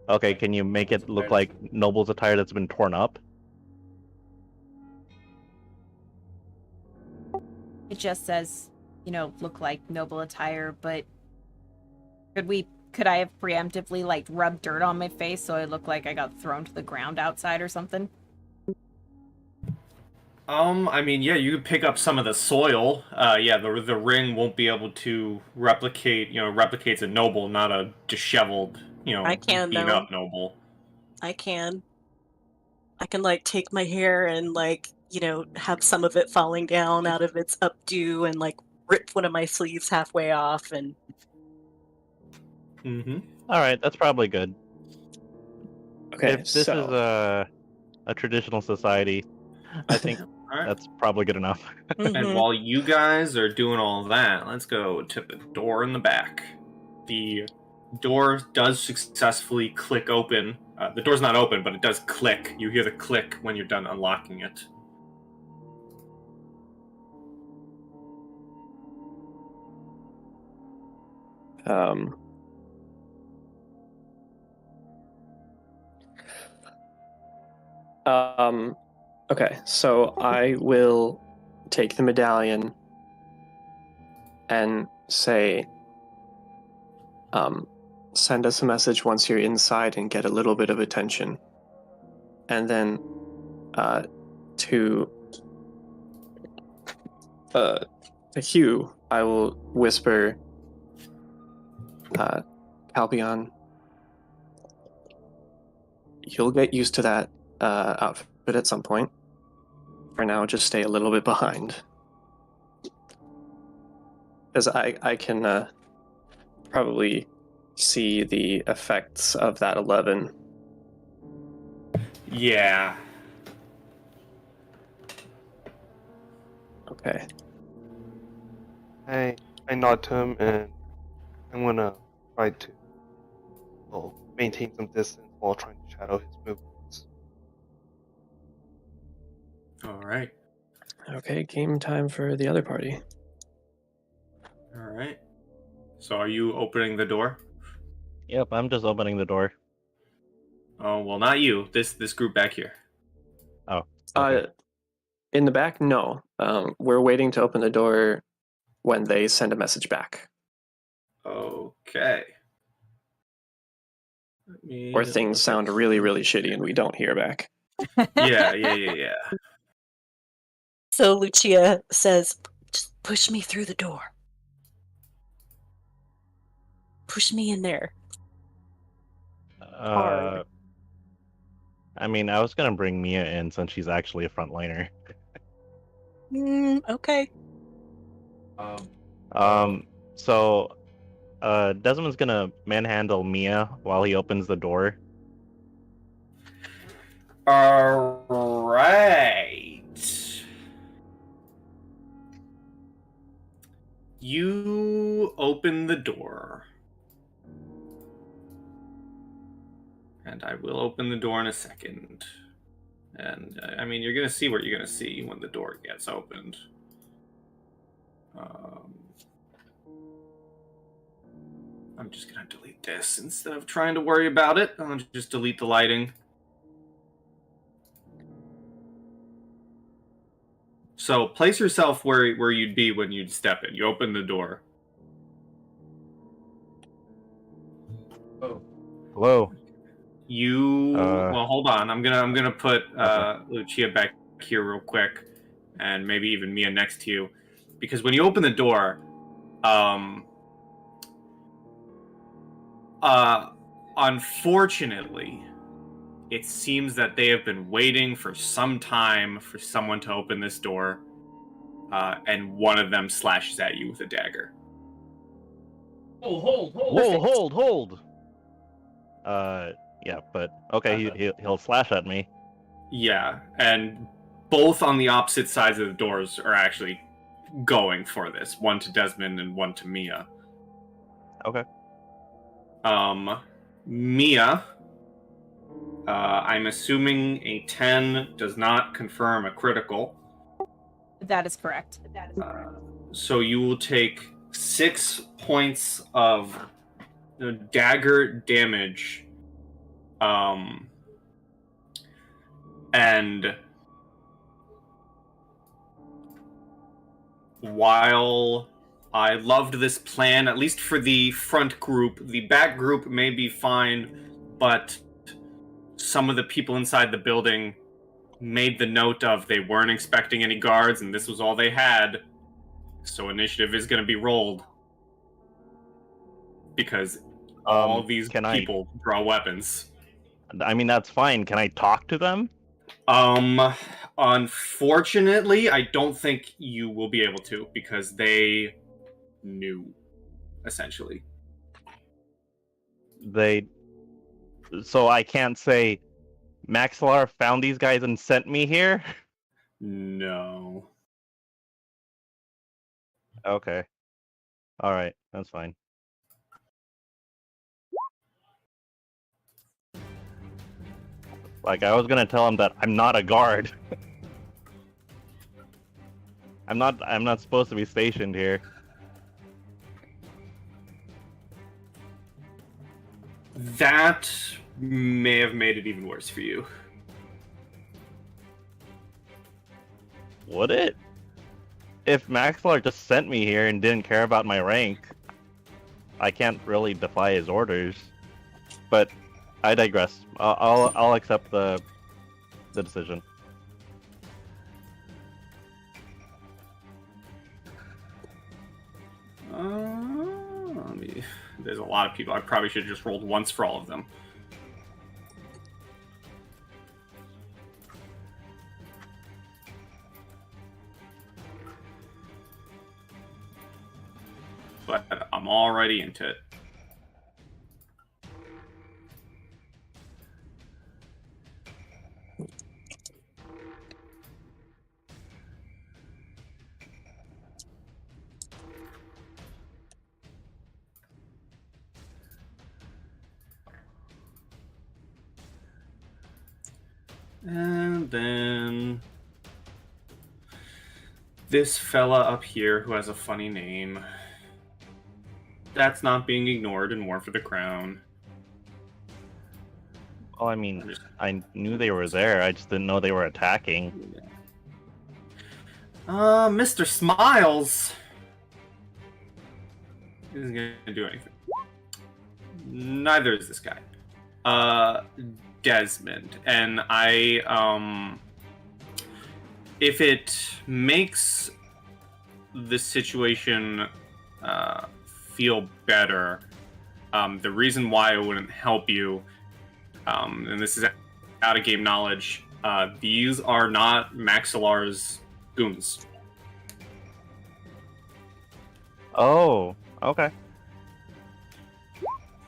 Okay, can you make it look like Noble's attire that's been torn up? It just says, look like noble attire, but could I have preemptively like rubbed dirt on my face so I look like I got thrown to the ground outside or something? I mean, yeah, you could pick up some of the soil. Yeah, the ring won't be able to replicate, replicates a noble, not a disheveled, I can, beat though. up noble. I can like take my hair and like, have some of it falling down out of its updo and like rip one of my sleeves halfway off and Mm-hmm. All right, that's probably good. Okay, If this so is a traditional society, I think Alright. that's probably good enough. And Mhm. while you guys are doing all that, let's go to the door in the back. The door does successfully click open. The door's not open, but it does click. You hear the click when you're done unlocking it. um, okay, so I will take the medallion and say, send us a message once you're inside and get a little bit of attention. And then to Hugh, I will whisper, Calpion, you'll get used to that outfit at some point. For now, just stay a little bit behind. As I can probably see the effects of that 11. Yeah. Okay. I nod to him and I'm gonna try to maintain some distance while trying to shadow his movements. Alright. Okay, game time for the other party. Alright. So are you opening the door? Yep, I'm just opening the door. Oh, well, not you. This group back here. Oh, okay. In the back, no. We're waiting to open the door when they send a message back. Okay. Or things sound really, really shitty and we don't hear back. Yeah. So Lucia says, just push me through the door. Push me in there. Hard. I mean, I was gonna bring Mia in since she's actually a frontliner. Okay. So Desmond's gonna manhandle Mia while he opens the door. Alright. You open the door. And I will open the door in a second. And, I mean, you're going to see what you're going to see when the door gets opened. I'm just going to delete this instead of trying to worry about it. I'll just delete the lighting. So place yourself where you'd be when you'd step in. You open the door. Hello. Well, hold on. I'm gonna put Okay. Lucia back here real quick, and maybe even Mia next to you, because when you open the door, unfortunately, it seems that they have been waiting for some time for someone to open this door, and one of them slashes at you with a dagger. Whoa, hold. Yeah, but okay, he'll slash at me. Yeah, and both on the opposite sides of the doors are actually going for this. One to Desmond and one to Mia. Okay. Mia, I'm assuming a 10 does not confirm a critical. That is correct. So you will take 6 points of dagger damage. And while I loved this plan, at least for the front group, the back group may be fine, but some of the people inside the building made the note of they weren't expecting any guards and this was all they had. So initiative is going to be rolled. Because all these people draw weapons. I mean, that's fine. Can I talk to them? Unfortunately, I don't think you will be able to because they knew, essentially. So I can't say Maxilar found these guys and sent me here? No. Okay. Alright, that's fine. Like, I was gonna tell him that I'm not a guard. I'm not supposed to be stationed here. That may have made it even worse for you. Would it? If Maxilar just sent me here and didn't care about my rank, I can't really defy his orders. But I digress. I'll accept the decision. There's a lot of people. I probably should have just rolled once for all of them. But I'm already into it. And then this fella up here who has a funny name. That's not being ignored and more for the crown. Oh, I mean, I knew they were there. I just didn't know they were attacking. Mr. Smiles isn't gonna do anything. Neither is this guy. Desmond. And if it makes the situation feel better, the reason why I wouldn't help you, and this is out of game knowledge, these are not Maxilar's goons. Oh, okay.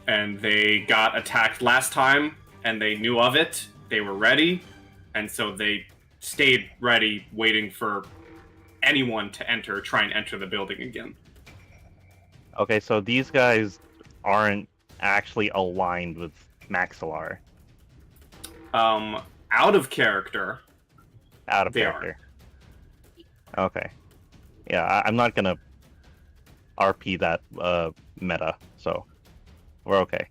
And they got attacked last time, and they knew of it. They were ready, and so they stayed ready, waiting for anyone to try and enter the building again. Okay, so these guys aren't actually aligned with Maxilar. Out of character. Out of They character. Okay. Yeah, I'm not gonna RP that meta, so we're okay.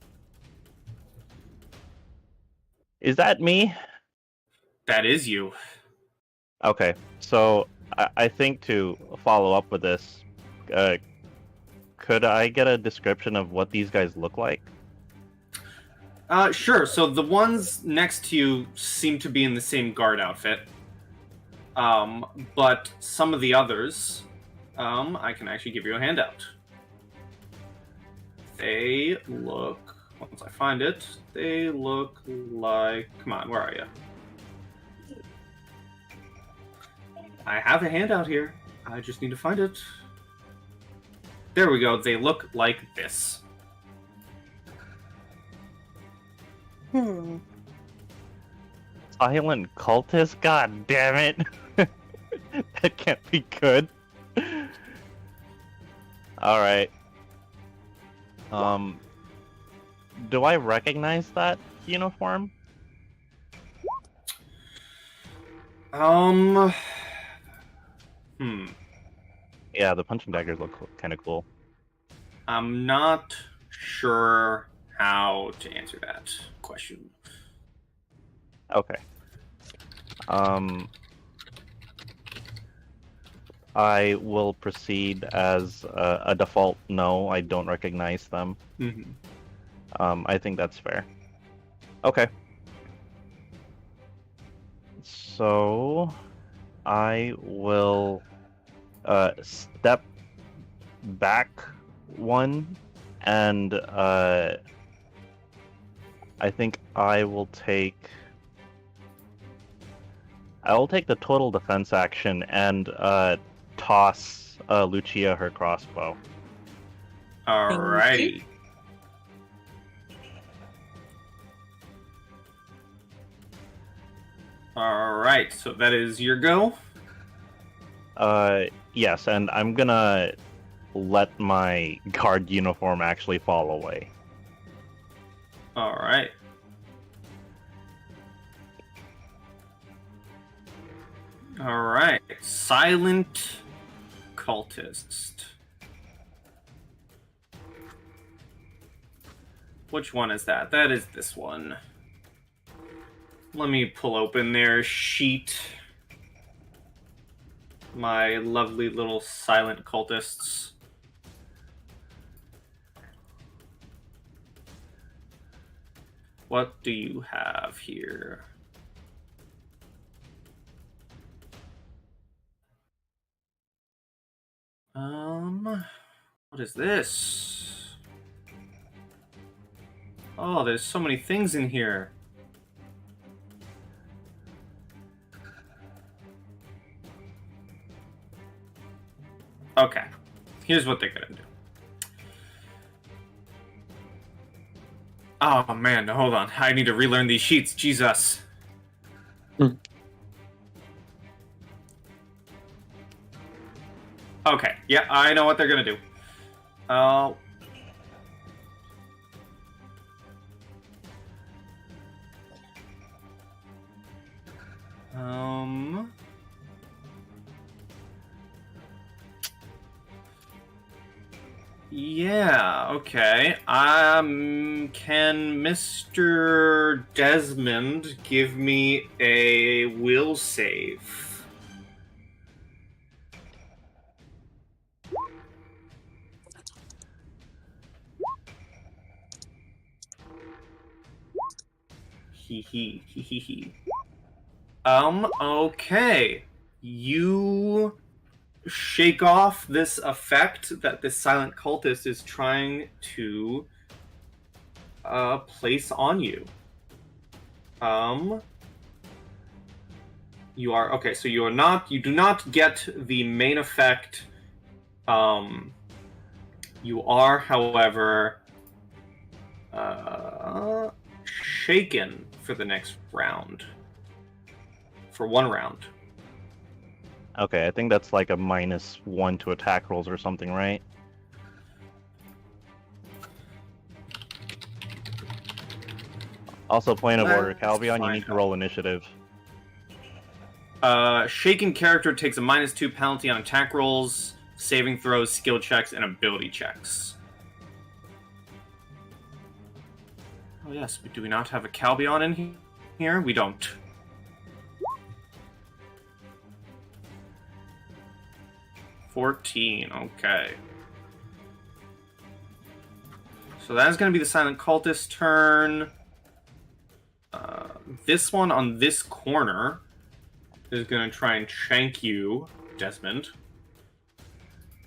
Is that me? That is you. Okay, so I think to follow up with this, could I get a description of what these guys look like? Sure. So the ones next to you seem to be in the same guard outfit. But some of the others, I can actually give you a handout. They look, once I find it, they look like, come on, where are you? I have a handout here. I just need to find it. There we go. They look like this. Silent cultist? God damn it. That can't be good. Alright. Do I recognize that uniform? Yeah, the punching daggers look kind of cool. I'm not sure how to answer that question. Okay. I will proceed as a default no, I don't recognize them. Mm-hmm. I think that's fair. Okay. So I will step back one, and I think I will take the total defense action and toss Lucia her crossbow. Alrighty. Alright, so that is your go. Yes, and I'm gonna let my guard uniform actually fall away. Alright. Alright. Silent cultist. Which one is that? That is this one. Let me pull open their sheet. My lovely little silent cultists. What do you have here? What is this? Oh, there's so many things in here. Okay, here's what they're gonna do. Oh man, hold on. I need to relearn these sheets. Jesus. Okay, yeah, I know what they're gonna do. Yeah, okay. Can Mr. Desmond give me a will save? Hee. Okay. You shake off this effect that this silent cultist is trying to place on you. You are okay, so you do not get the main effect. You are, however, shaken for the next round. For one round. Okay, I think that's like a -1 to attack rolls or something, right? Also, point of order, Calbion, you need to roll initiative. Shaken character takes a -2 penalty on attack rolls, saving throws, skill checks, and ability checks. Oh yes, but do we not have a Calbion in here? We don't. $14, okay. So that is going to be the Silent Cultist turn. This one on this corner is going to try and shank you, Desmond.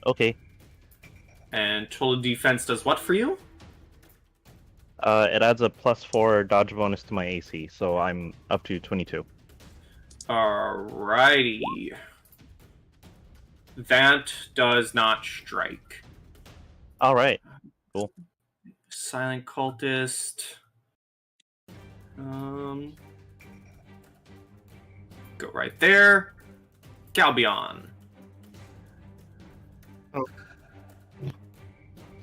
Okay. And total defense does what for you? It adds a +4 dodge bonus to my AC, so I'm up to 22. Alrighty. That does not strike. Alright. Cool. Silent Cultist. Go right there. Calbion. Oh.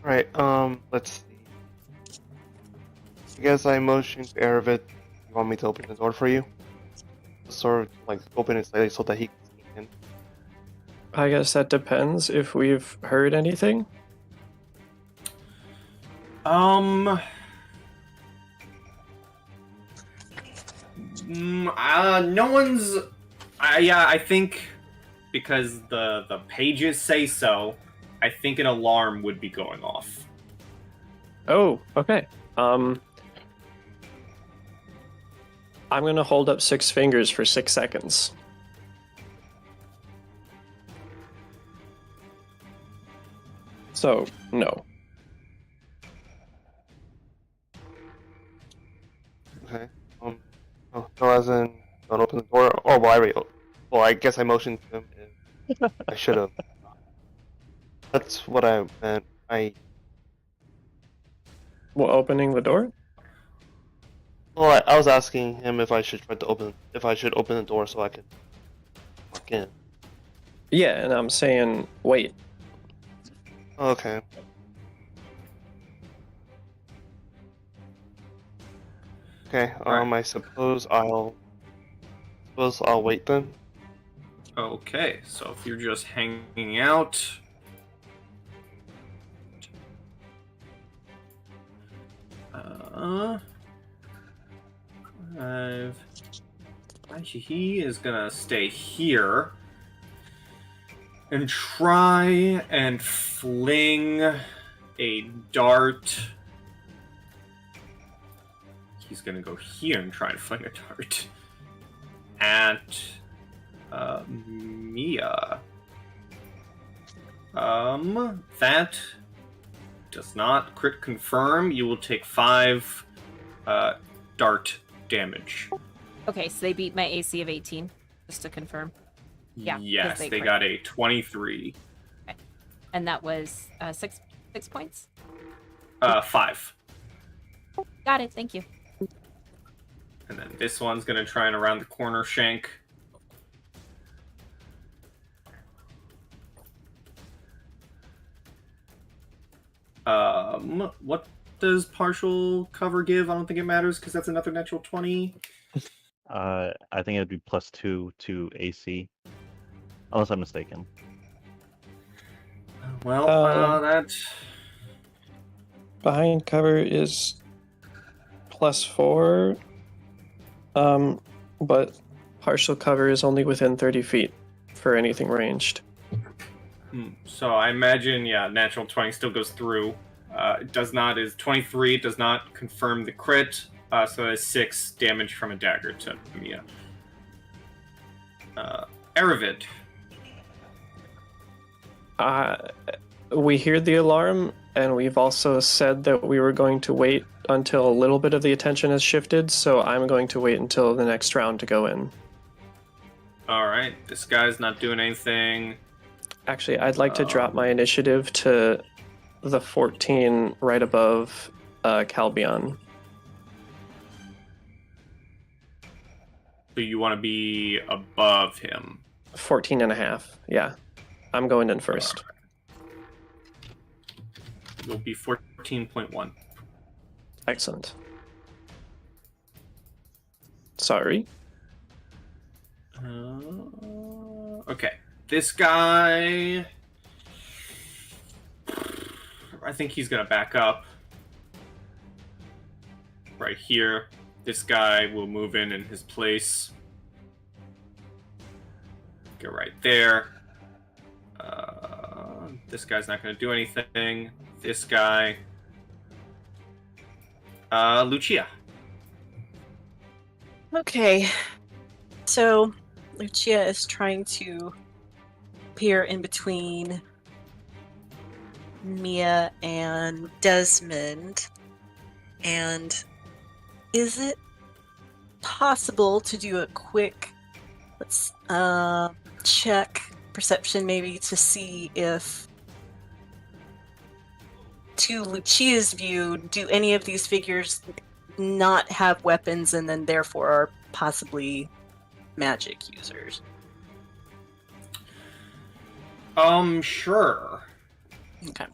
Alright, let's see. I guess I motioned to Aravid. You want me to open the door for you? Sort of like open it slightly so that he can sneak in. I guess that depends if we've heard anything. No one's. Yeah, I think because the pages say so, I think an alarm would be going off. Oh, okay. I'm gonna hold up 6 fingers for 6 seconds. So, no. Okay. Oh, no, as in, don't open the door. Oh, well, well, I guess I motioned to him. And I should have. That's what I meant. Well, opening the door? Well, I was asking him if I should open the door so I can walk in. Yeah, and I'm saying wait. Okay. Okay. Alright. I suppose I'll wait then. Okay, so if you're just hanging out. He is gonna stay here and try and fling a dart. He's gonna go here and try and fling a dart at Mia. That does not crit confirm. You will take 5 dart damage. Okay, so they beat my AC of 18, just to confirm. Yeah, 'cause Yes, they they crit. got a 23. And that was 6 points? 5. Got it, thank you. And then this one's gonna try and around the corner shank. What does partial cover give? I don't think it matters because that's another natural 20. I think it'd be +2 to AC, unless I'm mistaken. Well, that. Behind cover is +4. But partial cover is only within 30 feet for anything ranged. So I imagine, yeah, natural 20 still goes through. It does not, is 23, does not confirm the crit, so it's 6 damage from a dagger to Mia. Aravid. We hear the alarm, and we've also said that we were going to wait until a little bit of the attention has shifted, so I'm going to wait until the next round to go in. Alright, this guy's not doing anything. Actually, I'd like to drop my initiative to the 14 right above Calbion. So you want to be above him. 14 and a half, yeah. I'm going in first. You'll be 14.1. Excellent. Sorry. Okay. This guy, I think he's gonna back up right here. This guy will move in his place. Go right there. This guy's not gonna do anything. This guy, Lucia. Okay. So, Lucia is trying to appear in between Mia and Desmond. And is it possible to do a quick, let's check perception maybe to see if, to Lucia's view, do any of these figures not have weapons and then therefore are possibly magic users? Sure. Okay.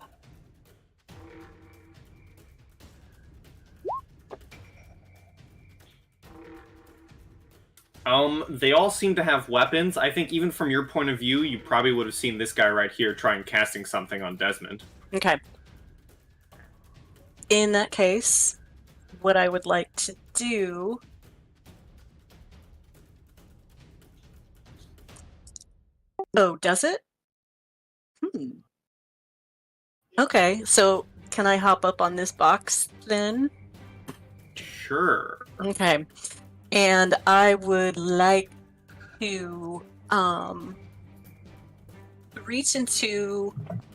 They all seem to have weapons. I think even from your point of view, you probably would have seen this guy right here trying casting something on Desmond. Okay. In that case, what I would like to do Oh, does it? Okay, so can I hop up on this box then? Sure. Okay. And I would like to reach into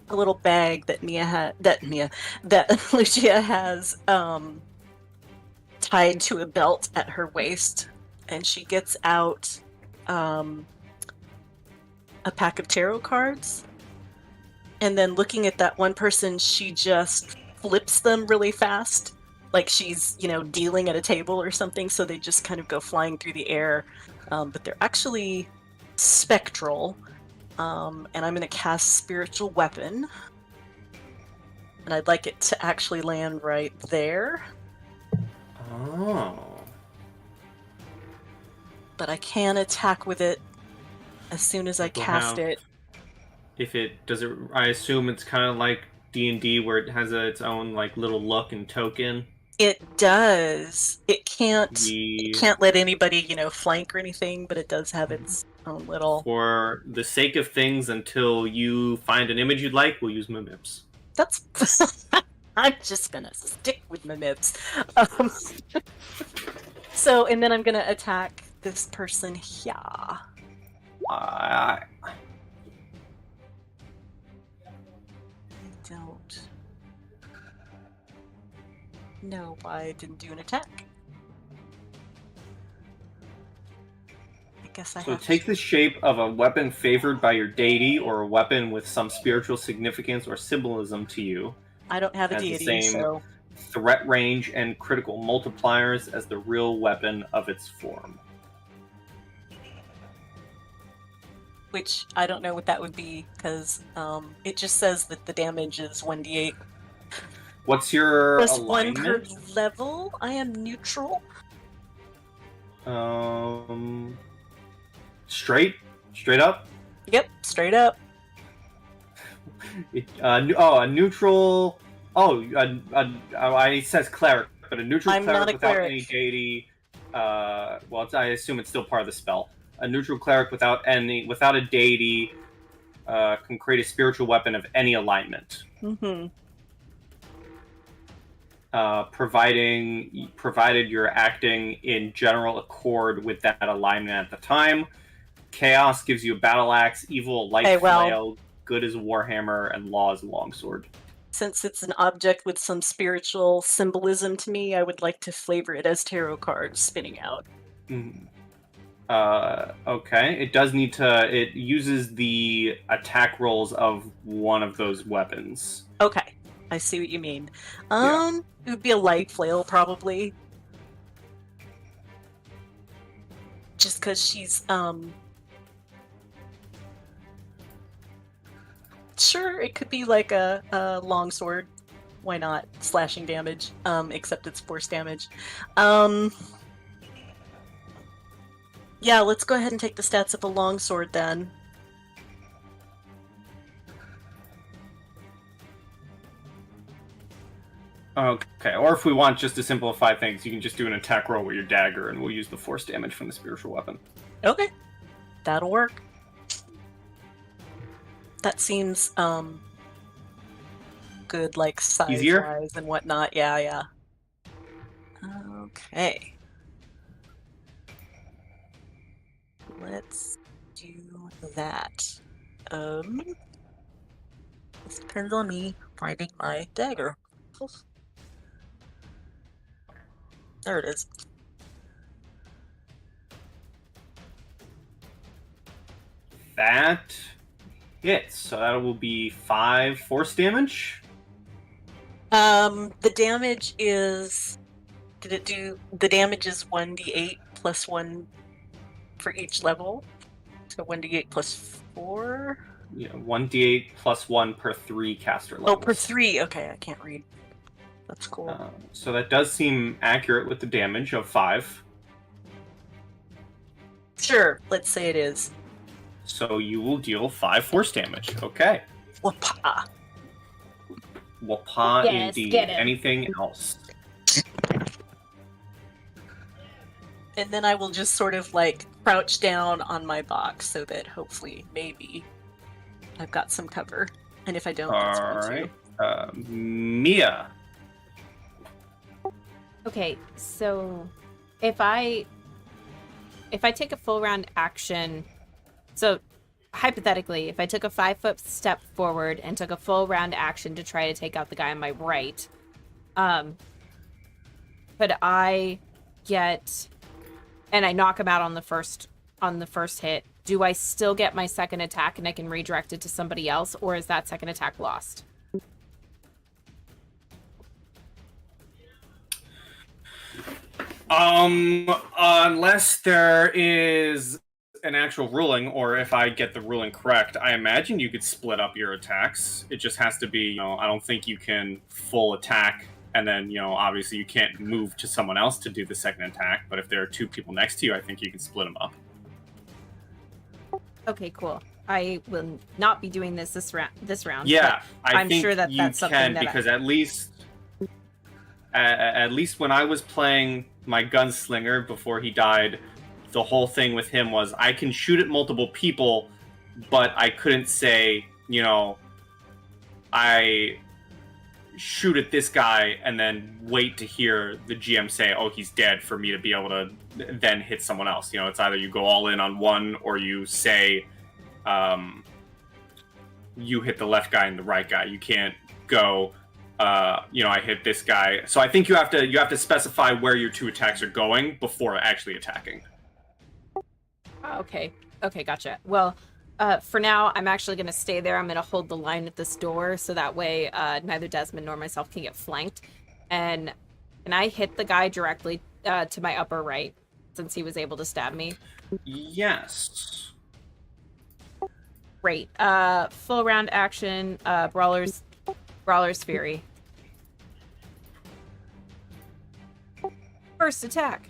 a little bag that that Lucia has tied to a belt at her waist, and she gets out a pack of tarot cards, and then looking at that one person, she just flips them really fast like she's, dealing at a table or something, so they just kind of go flying through the air. But they're actually spectral. And I'm going to cast Spiritual Weapon. And I'd like it to actually land right there. Oh. But I can attack with it as soon as I cast it. If it does it, I assume it's kind of like D&D where it has its own like little look and token. It does. It can't The- let anybody, flank or anything, but it does have its own little. For the sake of things, until you find an image you'd like, we'll use Mimips. That's. I'm just gonna stick with my Mimips. So, and then I'm gonna attack this person here. I Don't. No, I didn't do an attack. I guess I So have take to. the shape of a weapon favored by your deity, or a weapon with some spiritual significance or symbolism to you. I don't have a has the deity, same so. threat range and critical multipliers as the real weapon of its form. Which I don't know what that would be, because it just says that the damage is 1d8 What's your plus 1 per alignment? level. I am neutral. Straight up. Yep, straight up. A neutral. It says cleric, but a neutral I'm cleric not a without cleric. any deity. I assume it's still part of the spell. A neutral cleric without a deity can create a spiritual weapon of any alignment. Mm-hmm. Provided you're acting in general accord with that alignment at the time. Chaos gives you a battle axe, evil a light flail, good as a warhammer, and law is a longsword. Since it's an object with some spiritual symbolism to me, I would like to flavor it as tarot cards spinning out. Okay. It does need to. It uses the attack rolls of one of those weapons. Okay, I see what you mean. Yeah. It would be a light flail, probably. Just because she's, Sure, it could be like a longsword. Why not? Slashing damage, except it's force damage. Yeah, let's go ahead and take the stats of a longsword then. Okay, or if we want just to simplify things, you can just do an attack roll with your dagger, and we'll use the force damage from the spiritual weapon. Okay, that'll work. That seems good, like Easier? size-wise and whatnot. Yeah. Okay. Let's do that. This depends on me finding my dagger. There it is. That hits, so that will be 5 force damage. The damage is. Did it do? The damage is 1d8 plus 1 for each level. So 1d8 plus 4. Yeah, 1d8 plus 1 per 3 caster levels. Oh, per 3. Okay, I can't read. That's cool. So that does seem accurate with the damage of 5. Sure, let's say it is. So you will deal 5 force damage. Okay. Wapa. Wapa Yes, indeed. get it. Anything else? And then I will just sort of like crouch down on my box so that hopefully, maybe, I've got some cover. And if I don't, that's fine Alright. Mia. Okay, so if I take a full round action, so hypothetically, if I took a 5-foot step forward and took a full round action to try to take out the guy on my right, could I get, and I knock him out on the first hit, do I still get my second attack and I can redirect it to somebody else, or is that second attack lost? Unless there is an actual ruling, or if I get the ruling correct, I imagine you could split up your attacks. It just has to be, I don't think you can full attack, and then, obviously you can't move to someone else to do the second attack, but if there are two people next to you, I think you can split them up. Okay, cool. I will not be doing this round. Yeah, I'm sure that that's something that because at least when I was playing my gunslinger before he died, the whole thing with him was I can shoot at multiple people, but I couldn't say, I shoot at this guy and then wait to hear the GM say, oh, he's dead, for me to be able to then hit someone else. It's either you go all in on one, or you say you hit the left guy and the right guy. You can't go I hit this guy. So I think you have to specify where your two attacks are going before actually attacking. Okay, gotcha. Well, for now, I'm actually going to stay there. I'm going to hold the line at this door, so that way neither Desmond nor myself can get flanked. And can I hit the guy directly to my upper right, since he was able to stab me? Yes. Great. Full round action, Brawler's Fury. First attack.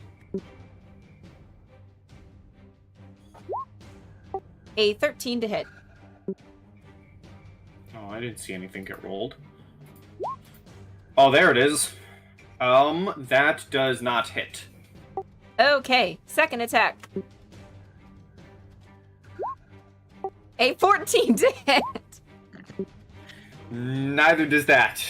A 13 to hit. Oh, I didn't see anything get rolled. Oh, there it is. That does not hit. Okay, second attack. A 14 to hit. Neither does that.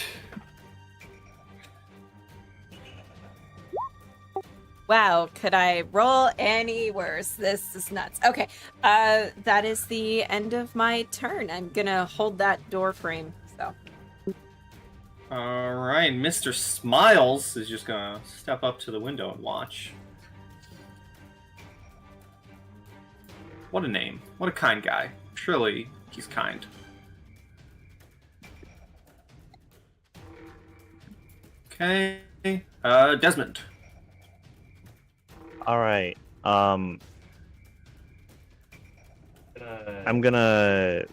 Wow, could I roll any worse? This is nuts. Okay, that is the end of my turn. I'm gonna hold that door frame, so. Alright, Mr. Smiles is just gonna step up to the window and watch. What a name. What a kind guy. Surely he's kind. Okay, Desmond. All right. I'm gonna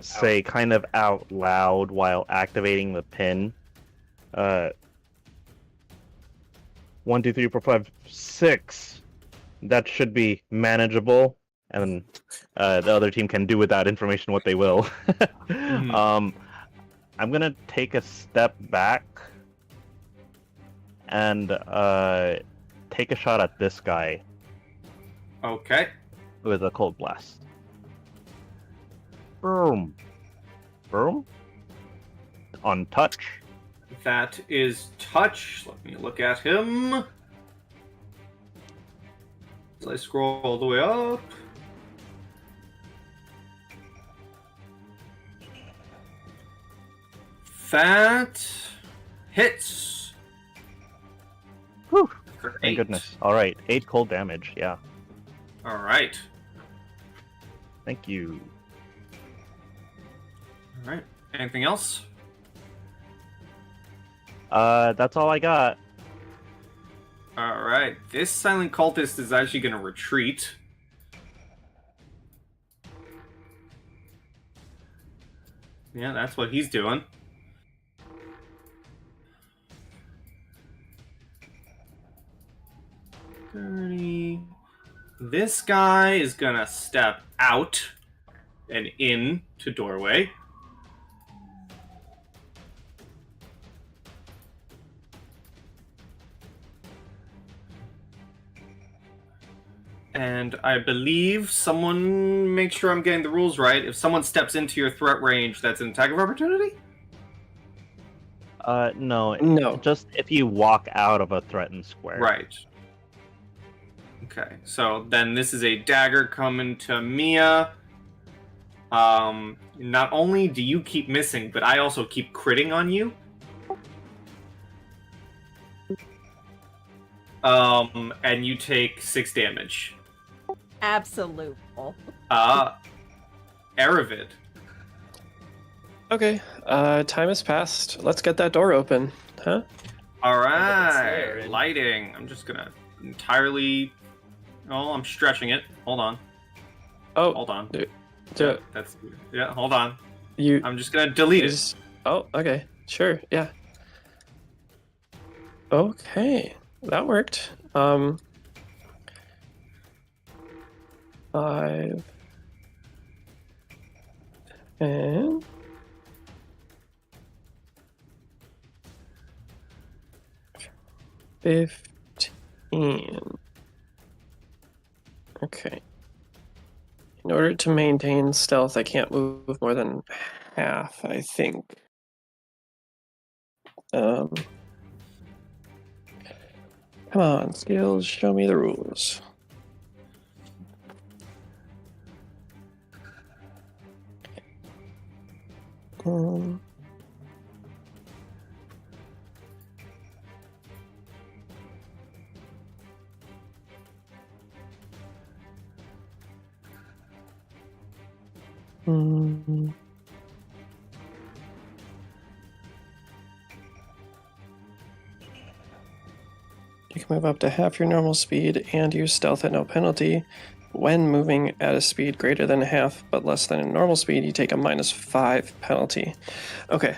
say kind of out loud while activating the pin. 1, 2, 3, 4, 5, 6. That should be manageable, and the other team can do with that information what they will. I'm gonna take a step back and take a shot at this guy Okay. with a cold blast. Boom. Boom. On touch. That is touch. Let me look at him. So I scroll all the way up. That hits. Whew. For Thank 8. goodness. Alright, 8 cold damage, yeah. Alright. Thank you. Alright. Anything else? That's all I got. Alright. This silent cultist is actually going to retreat. Yeah, that's what he's doing. This guy is gonna step out and in to doorway. And I believe someone, make sure I'm getting the rules right. If someone steps into your threat range, that's an attack of opportunity? No. Just if you walk out of a threatened square. Right. Okay, so then this is a dagger coming to Mia. Not only do you keep missing, but I also keep critting on you. And you take 6 damage. Absolute. Aravid. Okay, time has passed. Let's get that door open. Huh? All there, right, and- lighting. I'm just gonna entirely. Oh, I'm stretching it. Hold on. Oh, Hold on. do, That's yeah. Hold on. you I'm just gonna delete it. is. Oh, okay. Sure. Yeah. Okay, that worked. 5 and 15. Okay. In order to maintain stealth, I can't move more than half, I think. Come on, skills, show me the rules. Um, mm, You can move up to half your normal speed and use stealth at no penalty. When moving at a speed greater than half but less than normal speed, you take a -5 penalty. Okay.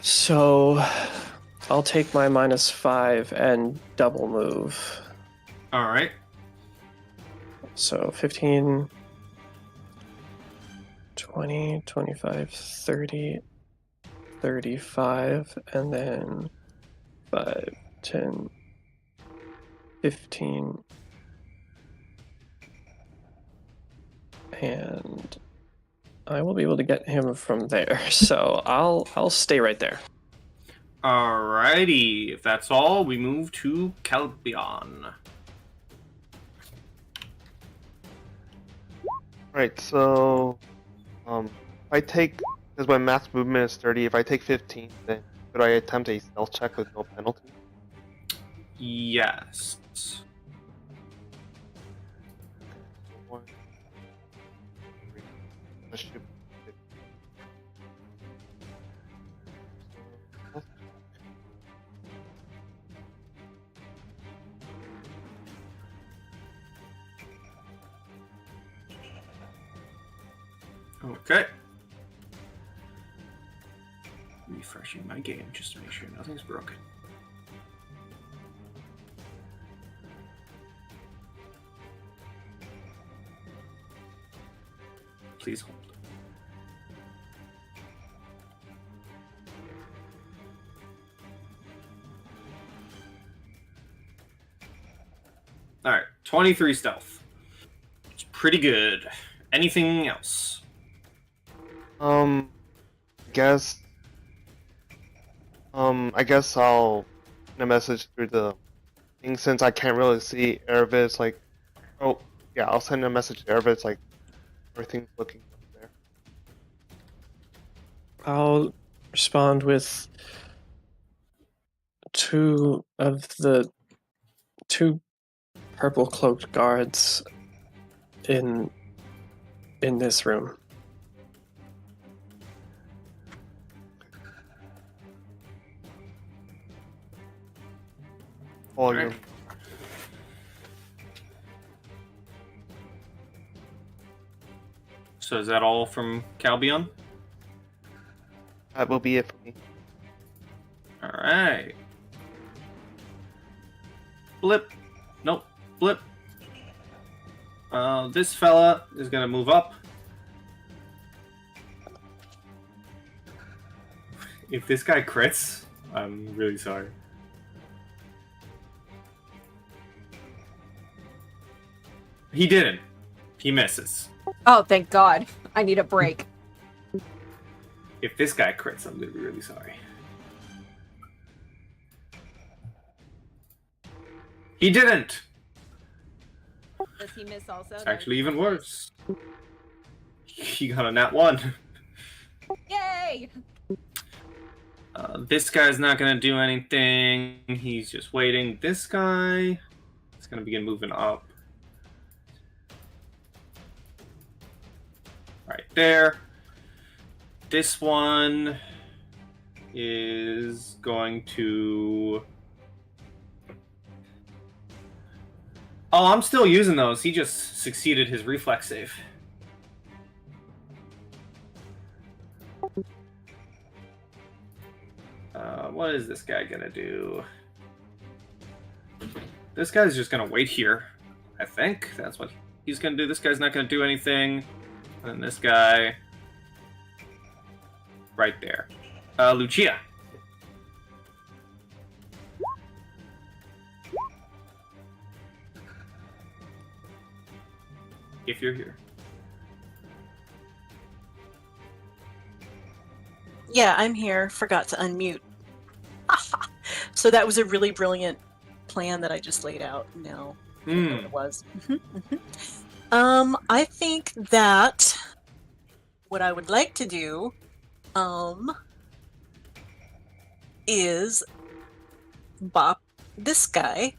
So I'll take my -5 and double move. All right. So 15, 20, 25, 30, 35, and then 5, 10, 15, and I will be able to get him from there. So I'll stay right there. Alrighty. If that's all, we move to Calbion. Alright, so if I take, because my max movement is 30, if I take 15, then could I attempt a stealth check with no penalty? Yes. One, three, that should be 15. Okay. Refreshing my game just to make sure nothing's broken. Please hold. Alright, 23 stealth. It's pretty good. Anything else? Guess. I guess I'll send a message through the thing since I can't really see Aravis. Like, oh yeah, I'll send a message to Aravis. Like, everything's looking up there. I'll respond with 2 of the 2 purple cloaked guards in this room. All Alright. your So is that all from Calbion? that will be it for me. Alright. Blip. Nope. Blip. This fella is gonna move up. If this guy crits, I'm really sorry. He didn't. He misses. Oh, thank God. I need a break. If this guy crits, I'm gonna be really sorry. He didn't! Does he miss also? It's actually even worse. He got a nat 1. Yay! This guy's not gonna do anything. He's just waiting. This guy is gonna begin moving up. Right there. This one is going to... Oh, I'm still using those. He just succeeded his reflex save. What is this guy gonna do? This guy's just gonna wait here. I think that's what he's gonna do. This guy's not gonna do anything. And this guy... right there. Lucia. If you're here. Yeah, I'm here. Forgot to unmute. So that was a really brilliant plan that I just laid out. No, I know what it was. I think that what I would like to do, is bop this guy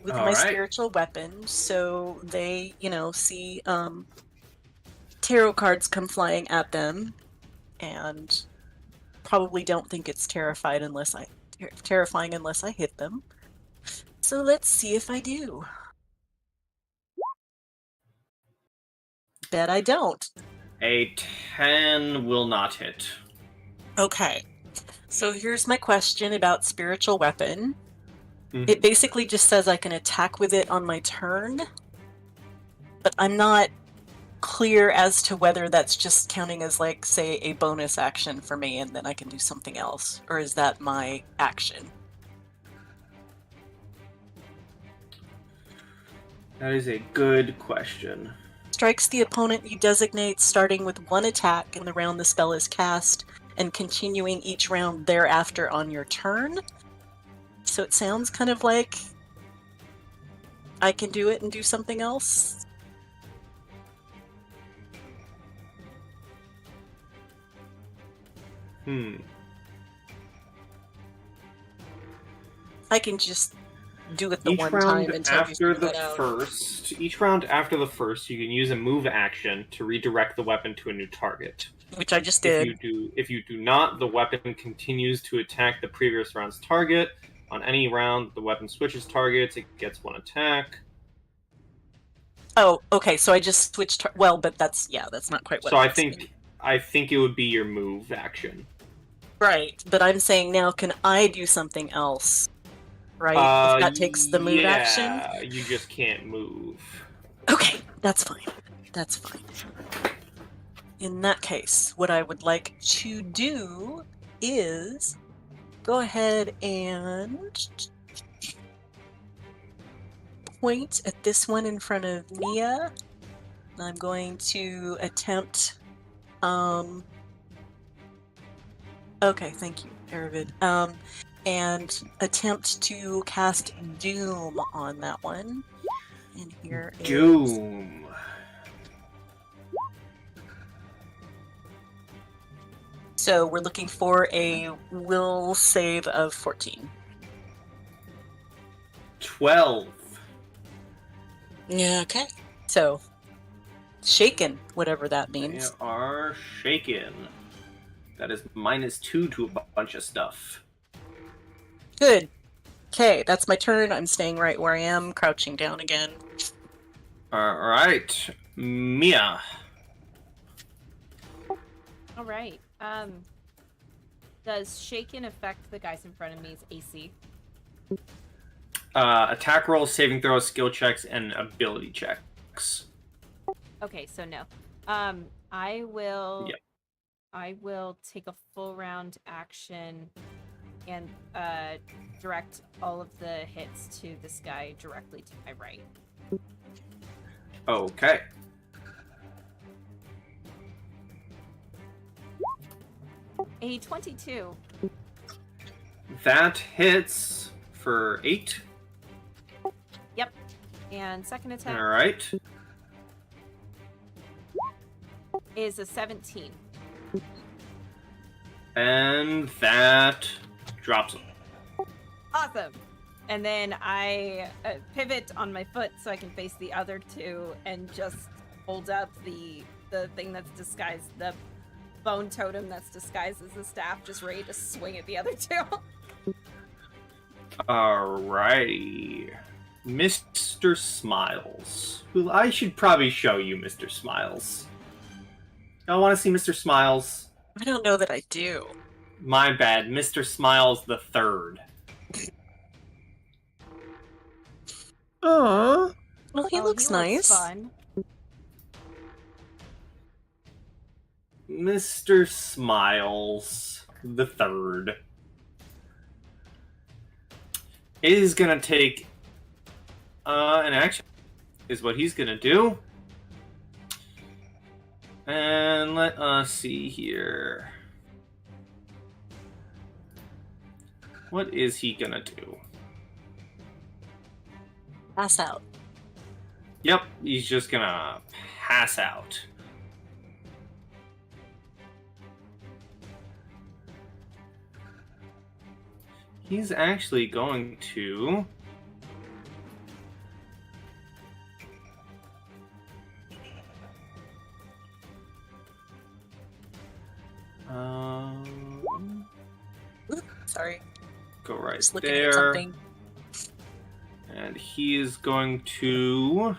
with my spiritual weapon, so they, see tarot cards come flying at them, and probably don't think it's terrifying unless I hit them. So let's see if I do. Bet I don't. A 10 will not hit. Okay. So here's my question about spiritual weapon. Mhm. It basically just says I can attack with it on my turn, but I'm not clear as to whether that's just counting as, like, say, a bonus action for me and then I can do something else, or is that my action? That is a good question. Strikes the opponent you designate starting with one attack in the round the spell is cast and continuing each round thereafter on your turn. So it sounds kind of like I can do it and do something else. I can just do it the Each one round time until you after figure the that out. first, each round after the first, you can use a move action to redirect the weapon to a new target. Which I just did. If you do not, the weapon continues to attack the previous round's target. On any round, the weapon switches targets. It gets one attack. Oh, okay. So I just switched. Well, but that's not quite what. So I think it would be your move action. Right, but I'm saying now, can I do something else? Right, if that takes the move action. Yeah, you just can't move. Okay, that's fine. That's fine. In that case, what I would like to do is go ahead and point at this one in front of Mia. I'm going to attempt. Okay, thank you, Aravid. And attempt to cast Doom on that one. And here is... Doom. So we're looking for a will save of 14. 12. Yeah, okay. So, shaken, whatever that means. They are shaken. That is -2 to a bunch of stuff. Good. Okay, that's my turn. I'm staying right where I am, crouching down again. Alright. Mia. All right. Does shaken affect the guys in front of me's AC? Attack rolls, saving throws, skill checks, and ability checks. Okay, so no. I will. Yep. I will take a full round action and direct all of the hits to this guy directly to my right. Okay. A 22. That hits for 8. Yep. And second attack Alright. is a 17. And that drops him. Awesome. And then I pivot on my foot so I can face the other two and just hold up the thing that's disguised, the bone totem that's disguised as a staff, just ready to swing at the other two. Alrighty. Mr. Smiles. Who I should probably show you, Mr. Smiles. Y'all want to see Mr. Smiles? I don't know that I do. My bad. Mr. Smiles the Third. Aww. Well, he Oh, looks nice. Fun. Mr. Smiles the Third is gonna take an action. Is what he's gonna do. And let us see here. What is he gonna do? Pass out. Yep, he's just gonna pass out. He's actually going to... Sorry. Go right Just looking at there. something. And he is going to...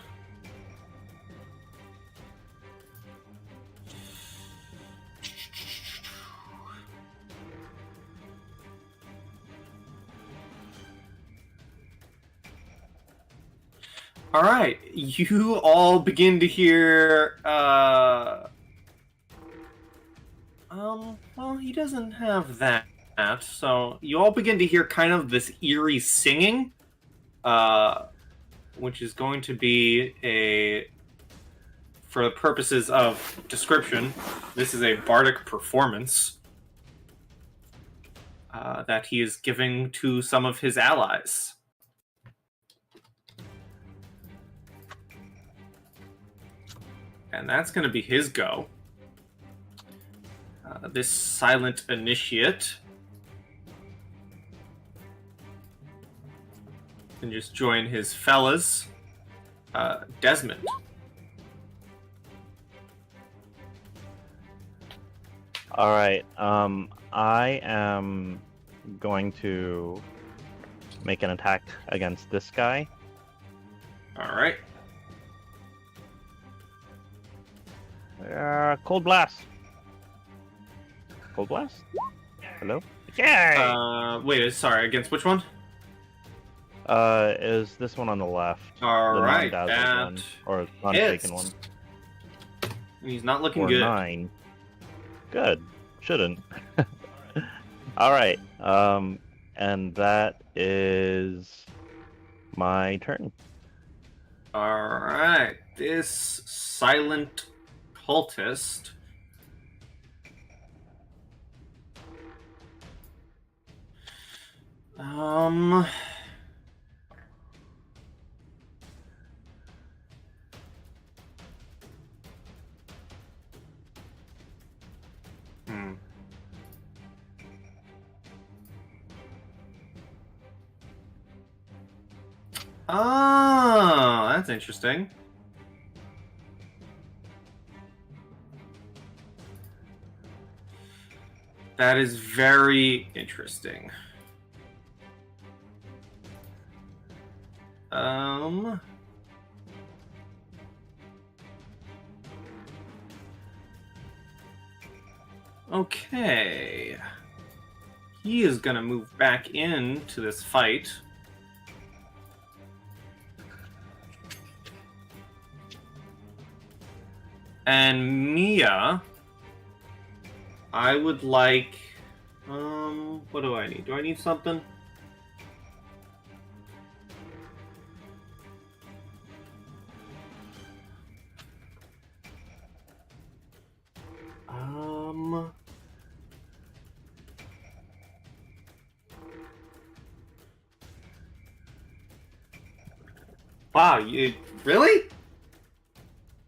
All right, you all begin to hear. Well, he doesn't have that, so you all begin to hear kind of this eerie singing, which is going to be for the purposes of description, this is a bardic performance that he is giving to some of his allies. And that's going to be his go. This silent initiate can just join his fellas. Desmond. All right. I am going to make an attack against this guy. All right. Cold blast. Cold blast. Hello. Yay! Wait. Sorry. Against which one? Is this one on the left? All the right. non-dazzled one, or non-shaken one? He's not looking Or good. 9. Good. Shouldn't. All right. And that is my turn. All right. This silent cultist Oh, that's interesting. That is very interesting. Okay. He is gonna move back into this fight. And Mia, I would like, what do I need? Do I need something? Wow, you really?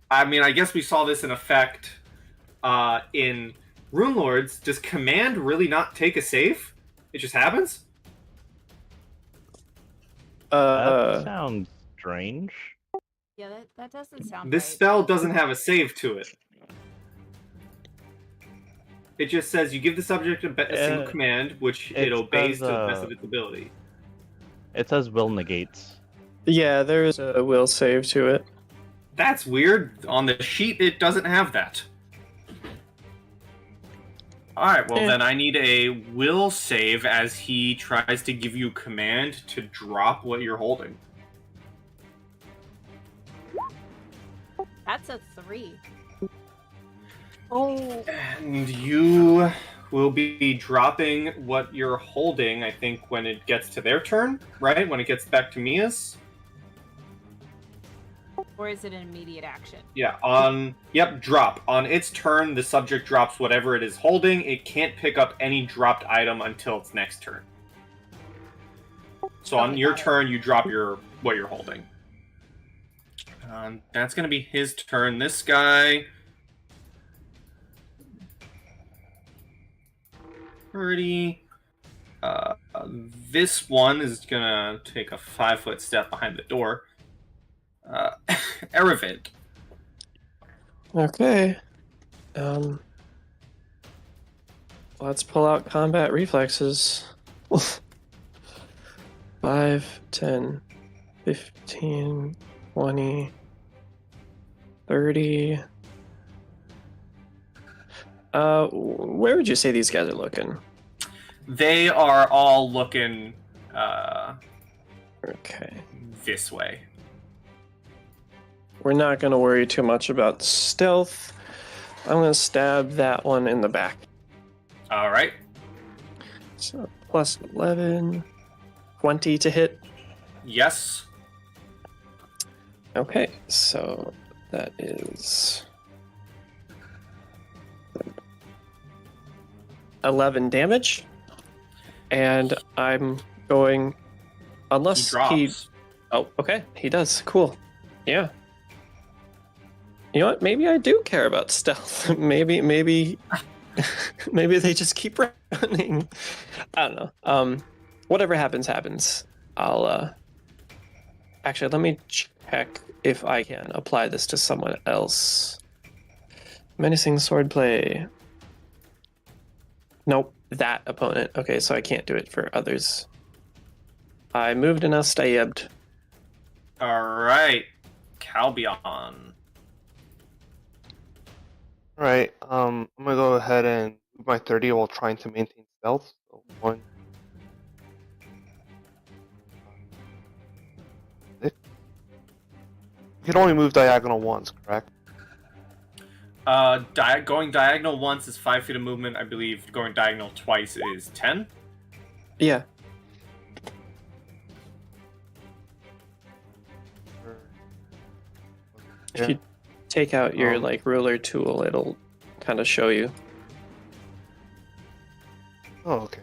I mean, I guess we saw this in effect in Rune Lords. Does command really not take a save? It just happens? That sounds strange. Yeah, that doesn't sound This right. spell doesn't have a save to it. It just says you give the subject a single command, which it obeys says, to the best of its ability. It says will negates. Yeah, there is a will save to it. That's weird. On the sheet, it doesn't have that. Alright, well then I need a will save as he tries to give you a command to drop what you're holding. That's a 3. Oh. And you will be dropping what you're holding, I think, when it gets to their turn, right? When it gets back to Mia's? Or is it an immediate action? Yeah, drop. On its turn, the subject drops whatever it is holding. It can't pick up any dropped item until its next turn. So on your turn, you drop what you're holding. That's going to be his turn. This guy... Pretty. This one is going to take a 5-foot step behind the door. Aravid. Okay. Let's pull out combat reflexes. 5, 10, 15, 20, 30. Where would you say these guys are looking? They are all looking Okay. this way. We're not going to worry too much about stealth. I'm going to stab that one in the back. All right. So plus 11, 20 to hit. Yes. Okay, so that is 11 damage. And I'm going, unless He he... drops. Oh, okay, he does. Cool. Yeah. You know what? Maybe I do care about stealth. maybe they just keep running. I don't know. Whatever happens, happens. I'll actually let me check if I can apply this to someone else. Menacing swordplay. Nope, that opponent. Okay, so I can't do it for others. I moved and I stabbed. All right. Calbion. Alright, I'm gonna go ahead and move my 30 while trying to maintain stealth. So 1. 6. You can only move diagonal once, correct? Going diagonal once is 5 feet of movement. I believe going diagonal twice is 10. Yeah. If you take out your ruler tool, it'll kind of show you. Oh, okay.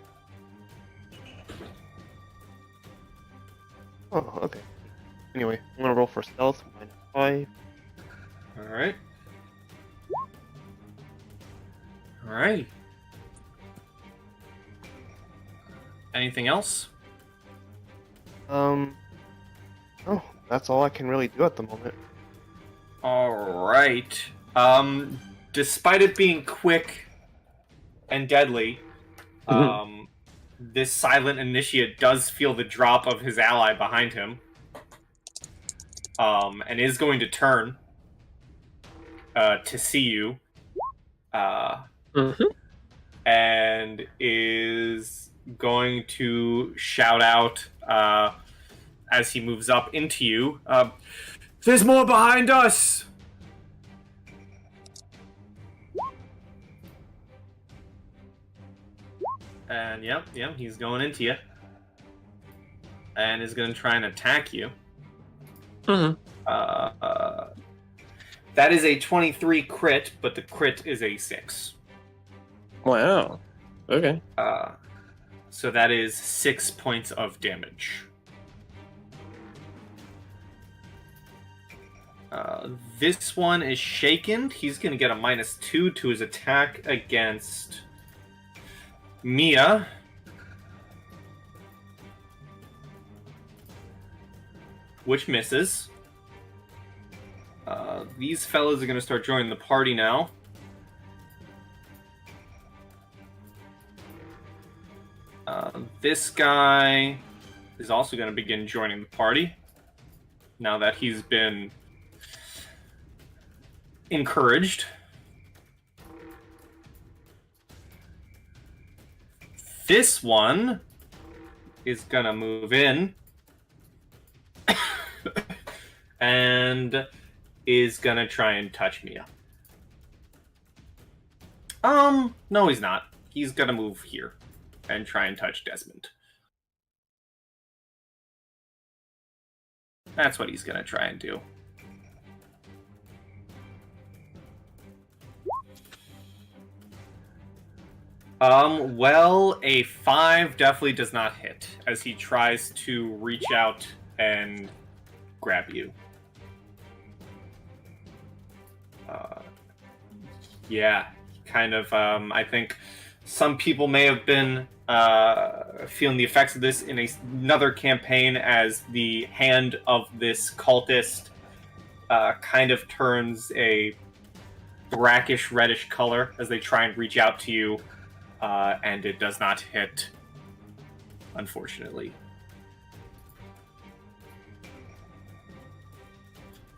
Oh, okay. Anyway, I'm gonna roll for stealth, -5. All right. All right. Anything else? Oh, that's all I can really do at the moment. All right. Despite it being quick and deadly, this silent initiate does feel the drop of his ally behind him, and is going to turn to see you, and is going to shout out as he moves up into you. There's more behind us! And yep, he's going into you. And is going to try and attack you. That is a 23 crit, but the crit is a 6. Wow. Okay. So that is 6 points of damage. This one is shaken. He's going to get a -2 to his attack against Mia. Which misses. These fellas are going to start joining the party now. This guy is also going to begin joining the party now that he's been encouraged. This one is going to move in and is going to try and touch Mia. No, he's not. He's going to move here and try and touch Desmond. That's what he's going to try and do. Well, a 5 definitely does not hit as he tries to reach out and grab you. Yeah, kind of, I think some people may have been feeling the effects of this in another campaign as the hand of this cultist kind of turns a brackish reddish color as they try and reach out to you, and it does not hit, unfortunately.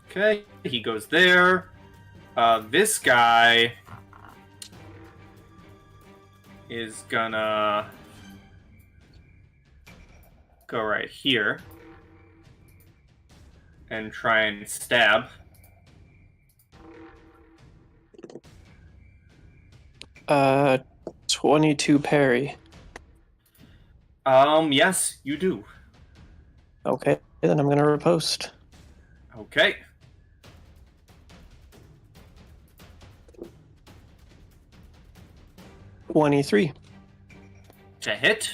Okay, he goes there. This guy is gonna go right here and try and stab. Uh, 22 parry. Yes, you do. Okay, then I'm gonna riposte. Okay. $23. To hit?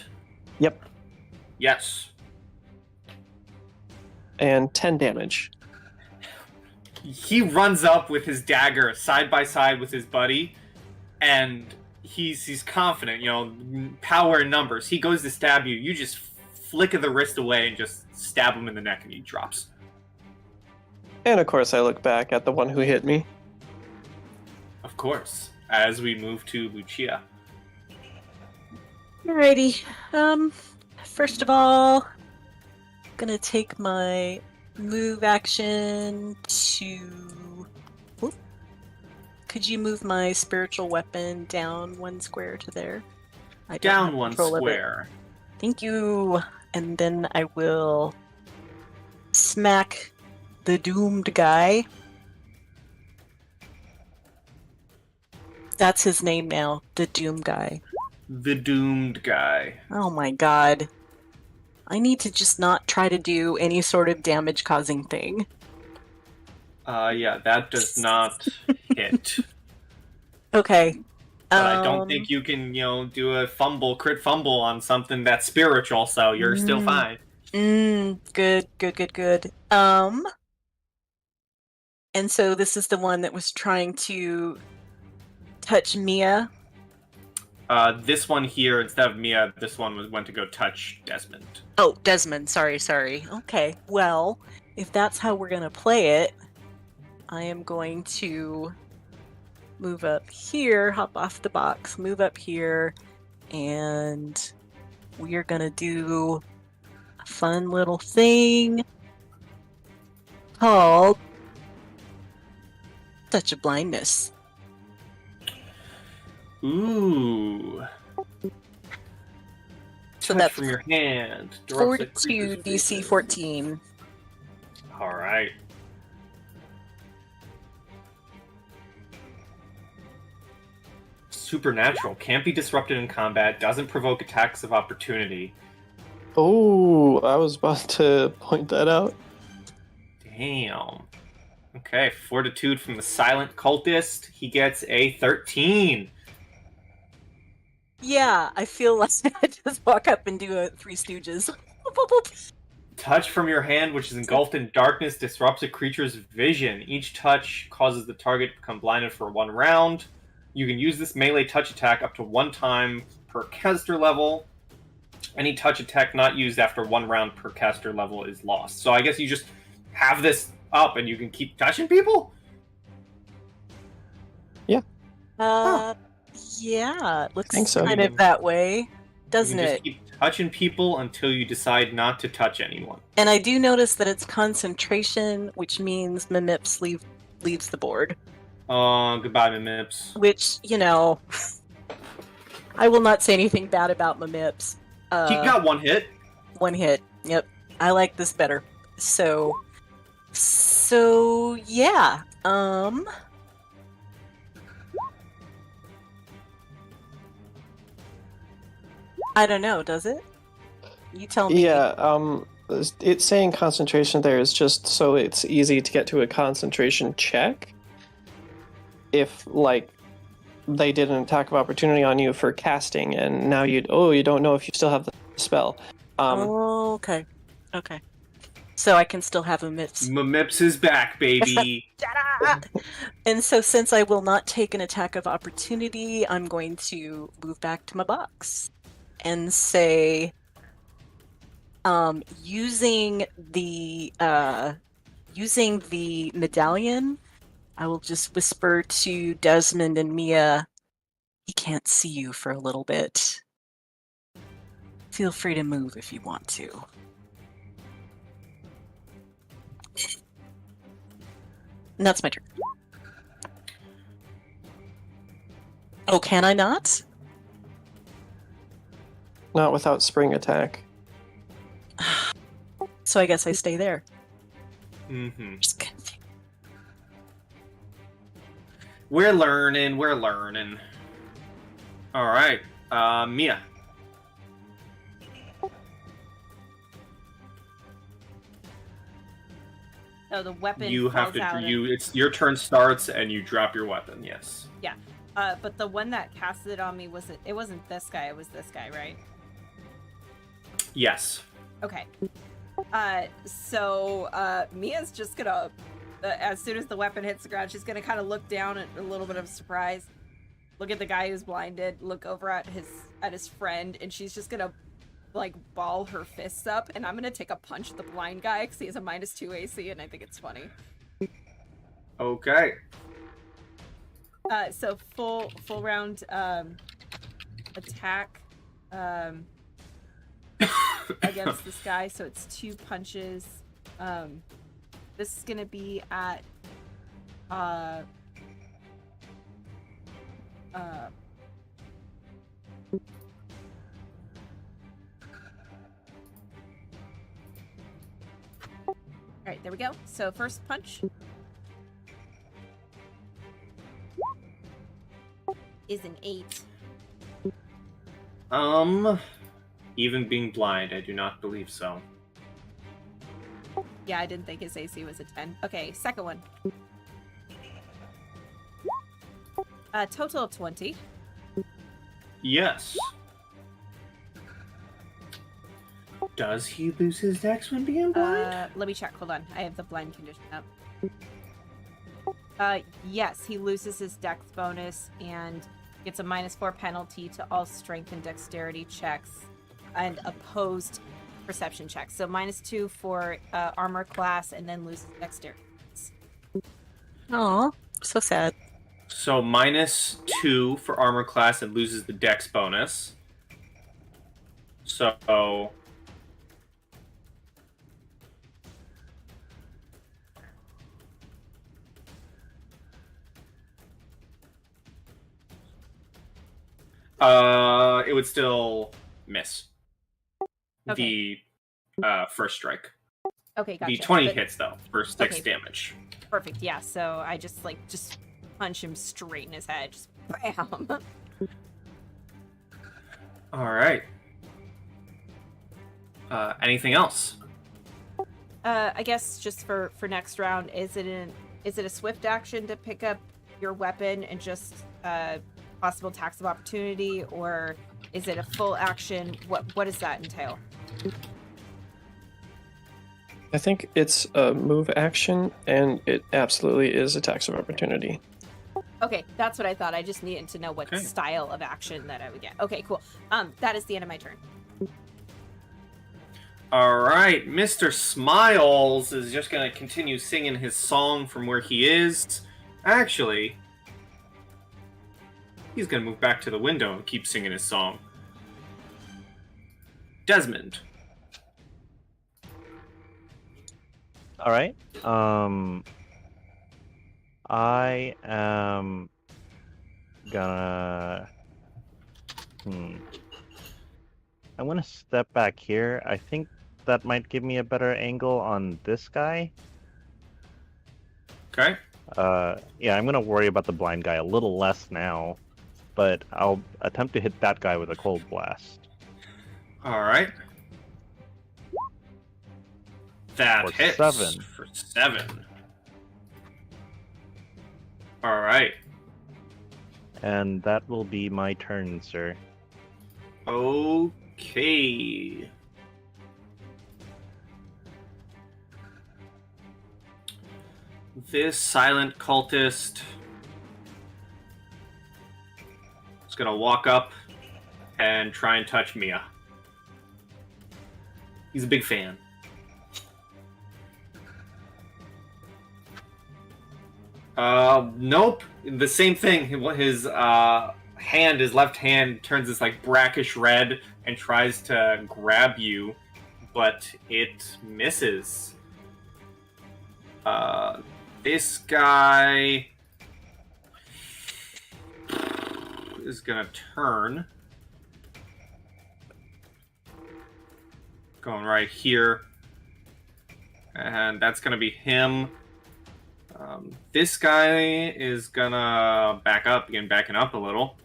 Yep. Yes. And 10 damage. He runs up with his dagger side by side with his buddy, and he's confident, you know, power in numbers. He goes to stab you. You just flick the wrist away and just stab him in the neck, and he drops. And of course I look back at the one who hit me. Of course, as we move to Lucia. Alrighty. First of all, gonna take my move action to... Oop. Could you move my spiritual weapon down 1 square to there? I don't Down have 1 control of it. square. Thank you. And then I will smack the doomed guy. That's his name now, the doomed guy. The doomed guy. Oh my god. I need to just not try to do any sort of damage-causing thing. Yeah, that does not hit. Okay. But I don't think you can, you know, do a crit fumble on something that's spiritual, so you're still fine. Good. And so this is the one that was trying to touch Mia. This one here, instead of Mia, this one went to go touch Desmond. Oh, Desmond. Sorry. Okay. Well, if that's how we're gonna play it, I am going to move up here, hop off the box, move up here, and we are gonna do a fun little thing called Touch of Blindness. Ooh. So Touch that's from your hand. Fortitude DC 14. Alright. Supernatural. Can't be disrupted in combat. Doesn't provoke attacks of opportunity. Oh, I was about to point that out. Damn. Okay, Fortitude from the Silent Cultist. He gets a 13. Yeah, I feel like I just walk up and do a Three Stooges. Touch from your hand, which is engulfed in darkness, disrupts a creature's vision. Each touch causes the target to become blinded for 1 round. You can use this melee touch attack up to 1 time per caster level. Any touch attack not used after 1 round per caster level is lost. So I guess you just have this up and you can keep touching people? Yeah. Yeah, it looks Think so. kind of that way, doesn't You can it? just keep touching people until you decide not to touch anyone. And I do notice that it's concentration, which means Mimips leaves the board. Goodbye, Mimips. Which, I will not say anything bad about Mimips. He got one hit. One hit. Yep. I like this better. So yeah. I don't know, does it? You tell me. Yeah, it's saying concentration there is just so it's easy to get to a concentration check. If, like, they did an attack of opportunity on you for casting, and now you don't know if you still have the spell. Okay. So I can still have a Mimips. Mimips is back, baby. And so since I will not take an attack of opportunity, I'm going to move back to my box and say, using the medallion, I will just whisper to Desmond and Mia, he can't see you for a little bit. Feel free to move if you want to. And that's my turn. Oh, can I not? Not without spring attack. So I guess I stay there. Mm-hmm. Just kidding. We're learning. Alright, Mia. So the weapon You have falls out to. It's your turn starts, and you drop your weapon. Yes. Yeah. But the one that casted it on me it wasn't this guy, it was this guy, right? Yes. Okay. So Mia's just gonna, as soon as the weapon hits the ground, she's gonna kind of look down at a little bit of surprise, look at the guy who's blinded, look over at his friend, and she's just gonna like ball her fists up, and I'm gonna take a punch at the blind guy because he has a -2 AC, and I think it's funny. Okay. So full round attack against this guy. So it's 2 punches. This is gonna be at Alright, there we go. So first punch is an 8. Even being blind, I do not believe so. Yeah, I didn't think his AC was a 10. Okay, second one. Total of 20. Yes. Does he lose his dex when being blind? Let me check. Hold on. I have the blind condition up. Yes, he loses his dex bonus and gets a -4 penalty to all strength and dexterity checks and opposed perception checks. So -2 for armor class, and then loses dexterity. Aw, so sad. So -2 for armor class and loses the dex bonus. So it would still miss. Okay. The first strike. Okay, gotcha. The 20 But- hits though for 6 Okay. damage. Perfect. Yeah. So I just punch him straight in his head. Just bam. All right. Anything else? I guess just for next round, is it a swift action to pick up your weapon and just possible attacks of opportunity, or is it a full action? What does that entail? I think it's a move action, and it absolutely is attacks of opportunity. Okay, that's what I thought. I just needed to know what Okay. style of action that I would get. Okay, cool. That is the end of my turn. All right, Mr. Smiles is just gonna continue singing his song from where he is. Actually, he's gonna move back to the window and keep singing his song. Desmond. All right. I am gonna. I want to step back here. I think that might give me a better angle on this guy. Okay. Yeah, I'm gonna worry about the blind guy a little less now, but I'll attempt to hit that guy with a cold blast. All right. That For hits 7. for 7. All right. And that will be my turn, sir. Okay. This silent cultist is gonna walk up and try and touch Mia. He's a big fan. Nope. The same thing. His left hand turns this like brackish red and tries to grab you, but it misses. This guy is gonna turn. Going right here. And that's gonna be him. This guy is gonna back up, again, backing up a little.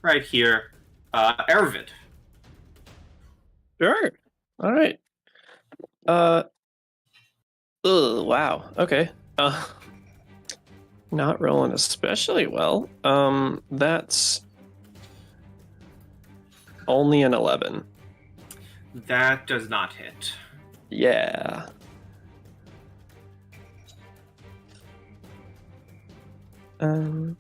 Right here. Arvid. Sure. All right. Ugh, wow. Okay. Not rolling especially well. That's only an 11. That does not hit. Yeah. I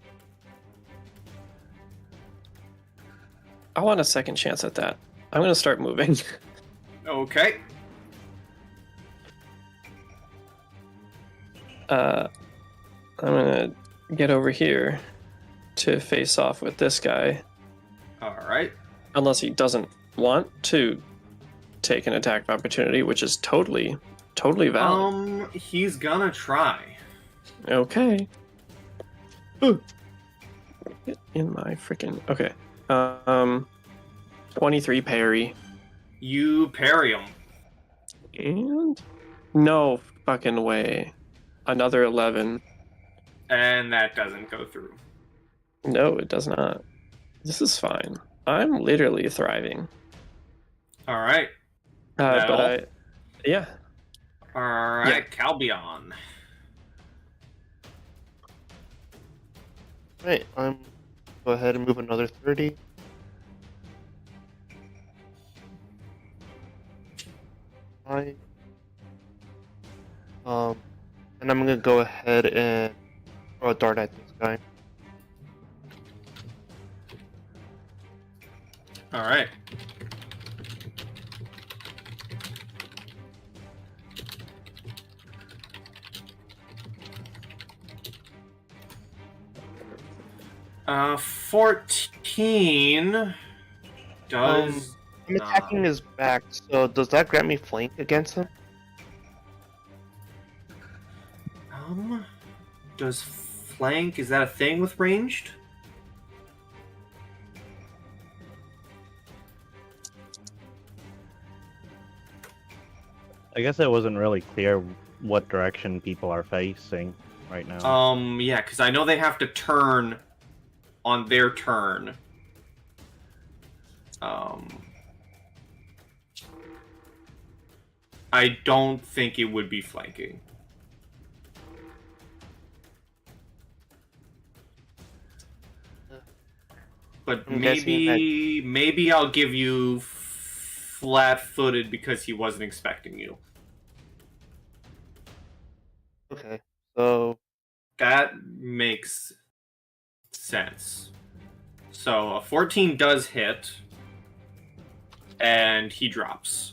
want a second chance at that. I'm gonna start moving. Okay. I'm gonna get over here to face off with this guy. Alright. Unless he doesn't want to take an attack of opportunity, which is totally valid. He's gonna try. Okay. Ooh. Get in my freaking... Okay. 23 parry. You parry him. And... No fucking way. Another 11. And that doesn't go through. No, it does not. This is fine. I'm literally thriving. Alright. But yeah. Alright, Calbion. Right, I'm go ahead and move another 30. Right. And I'm gonna go ahead and throw a dart at this guy. Alright. Uh, 14 does I'm attacking his back, so does that grant me flank against him? Does flank, is that a thing with ranged? I guess it wasn't really clear what direction people are facing right now. Yeah, because I know they have to turn on their turn. I don't think it would be flanking. But I'm guessing maybe I'll give you flat-footed because he wasn't expecting you. Okay, so That makes sense. So a 14 does hit, and he drops.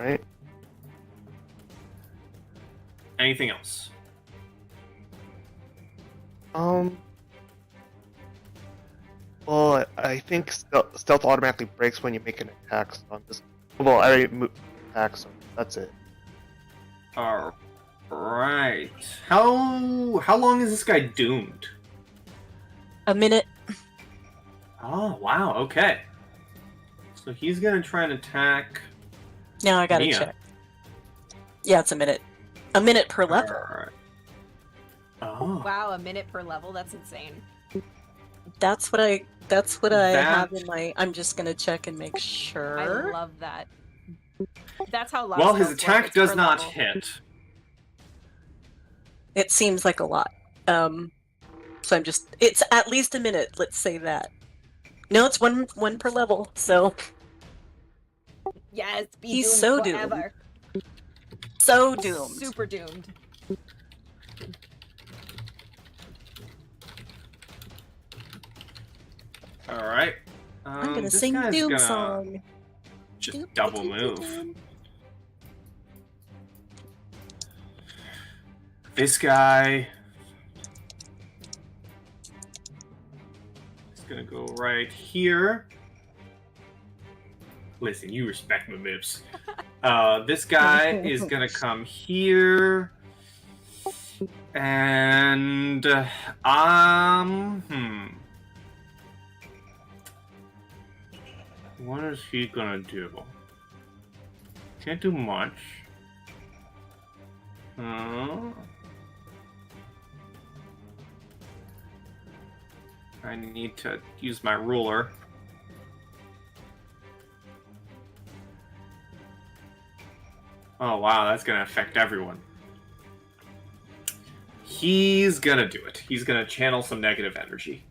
right. Anything else? Well, I think stealth automatically breaks when you make an attack, so I'm just. Well, I already moved attack, so that's it. All right. How long is this guy doomed? A minute. Oh wow. Okay. So he's gonna try and attack. Now I gotta Mia. check. Yeah, it's a minute. A minute per level. Alright. Oh. Wow, a minute per level. That's insane. That's what I That- have in my. I'm just gonna check and make I sure. love that. That's how. Well, his spells work, attack it's does per not level. hit. It seems like a lot. So I'm just. It's at least a minute. Let's say that. No, it's one per level. So Yes, be He's doomed so doomed. forever. so doomed. Super doomed. All right. I'm gonna this sing guy's Doom gonna song. Just Doom, double doom, doom, move. doom. This guy is gonna go right here. Listen, you respect my mips. This guy is gonna come here, and what is he gonna do? Can't do much. I need to use my ruler. Oh wow, that's gonna affect everyone. He's gonna do it. He's gonna channel some negative energy.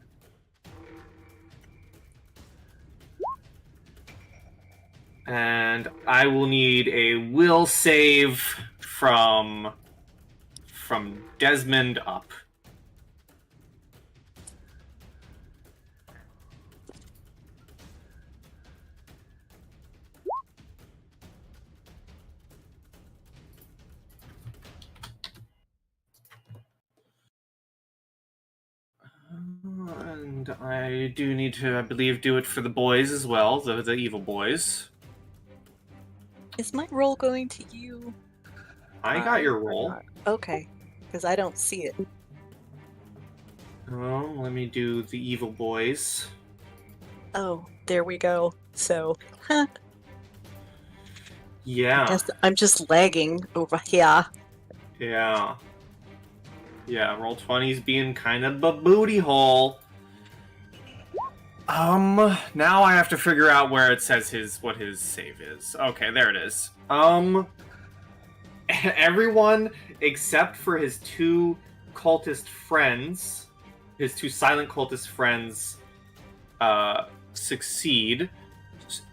And I will need a will save from Desmond up. And I do need to, I believe, do it for the boys as well, the evil boys. Is my roll going to you? I got your Or roll. not? Okay, because I don't see it. Oh, let me do the evil boys. Oh, there we go. So, Yeah, guess I'm just lagging over here. yeah. Yeah, roll 20's being kind of a booty hole. Now I have to figure out where it says what his save is. Okay, there it is. Everyone except for his two cultist friends, his two silent cultist friends, succeed,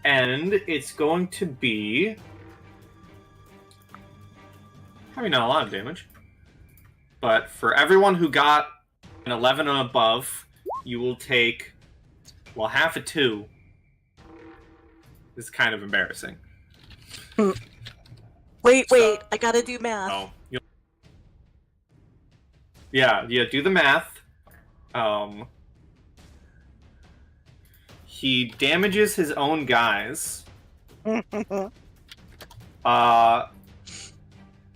and it's going to be probably not a lot of damage. But for everyone who got an 11 and above, you will take, well, half a 2. This is kind of embarrassing. Wait, I gotta do math. Oh, yeah, do the math. He damages his own guys.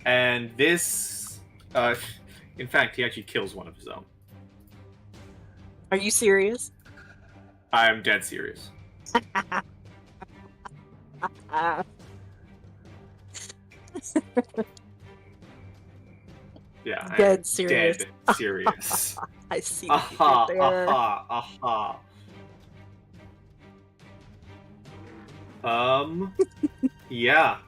And this, in fact, he actually kills one of his own. Are you serious? I'm dead serious. Yeah, I'm Dead serious. Dead serious. I see what you Aha, did there. aha, aha. Yeah.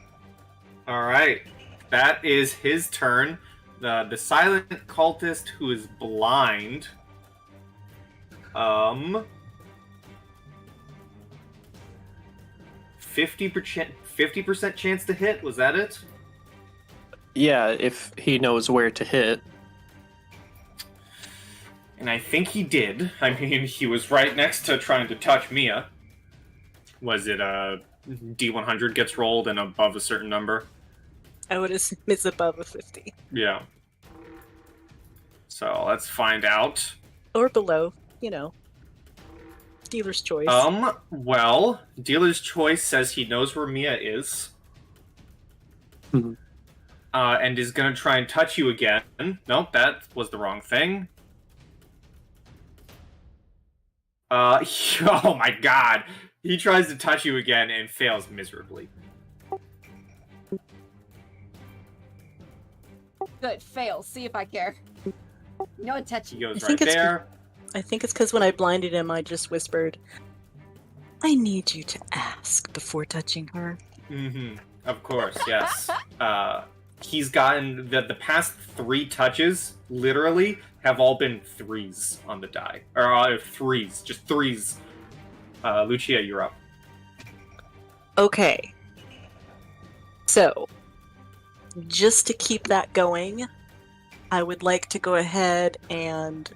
Alright. That is his turn. The silent cultist who is blind. 50% chance to hit, was that it? Yeah, if he knows where to hit. And I think he did. I mean, he was right next to trying to touch Mia. Was it a D100 gets rolled and above a certain number? I would assume it's above a 50. Yeah. So let's find out. Or below, you know. Dealer's choice. Well, dealer's choice says he knows where Mia is. Mhm. And is gonna try and touch you again. Nope, that was the wrong thing. Oh my god. He tries to touch you again and fails miserably. Good, fail. See if I care. No He touching. goes I right think it's- there. I think it's because when I blinded him, I just whispered, I need you to ask before touching her. Mm-hmm. Of course, yes. He's gotten the past 3 touches, literally, have all been 3s on the die. Or 3s, just 3s. Lucia, you're up. Okay. So, just to keep that going, I would like to go ahead and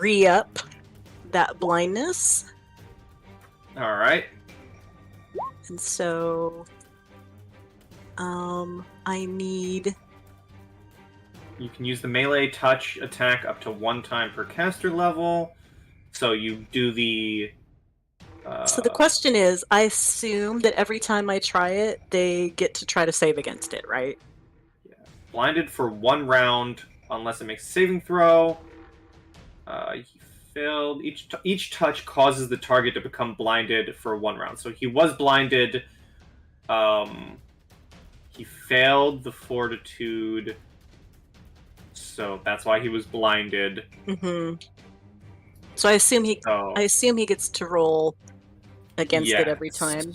re-up that blindness. Alright. And so, I need... You can use the melee touch attack up to 1 time per caster level. So you do the... So the question is, I assume that every time I try it, they get to try to save against it, right? blinded for 1 round unless it makes a saving throw. He failed. Each touch causes the target to become blinded for 1 round. So he was blinded. He failed the fortitude. So that's why he was blinded. Mm-hmm. So I assume he gets to roll against it every Yes. time.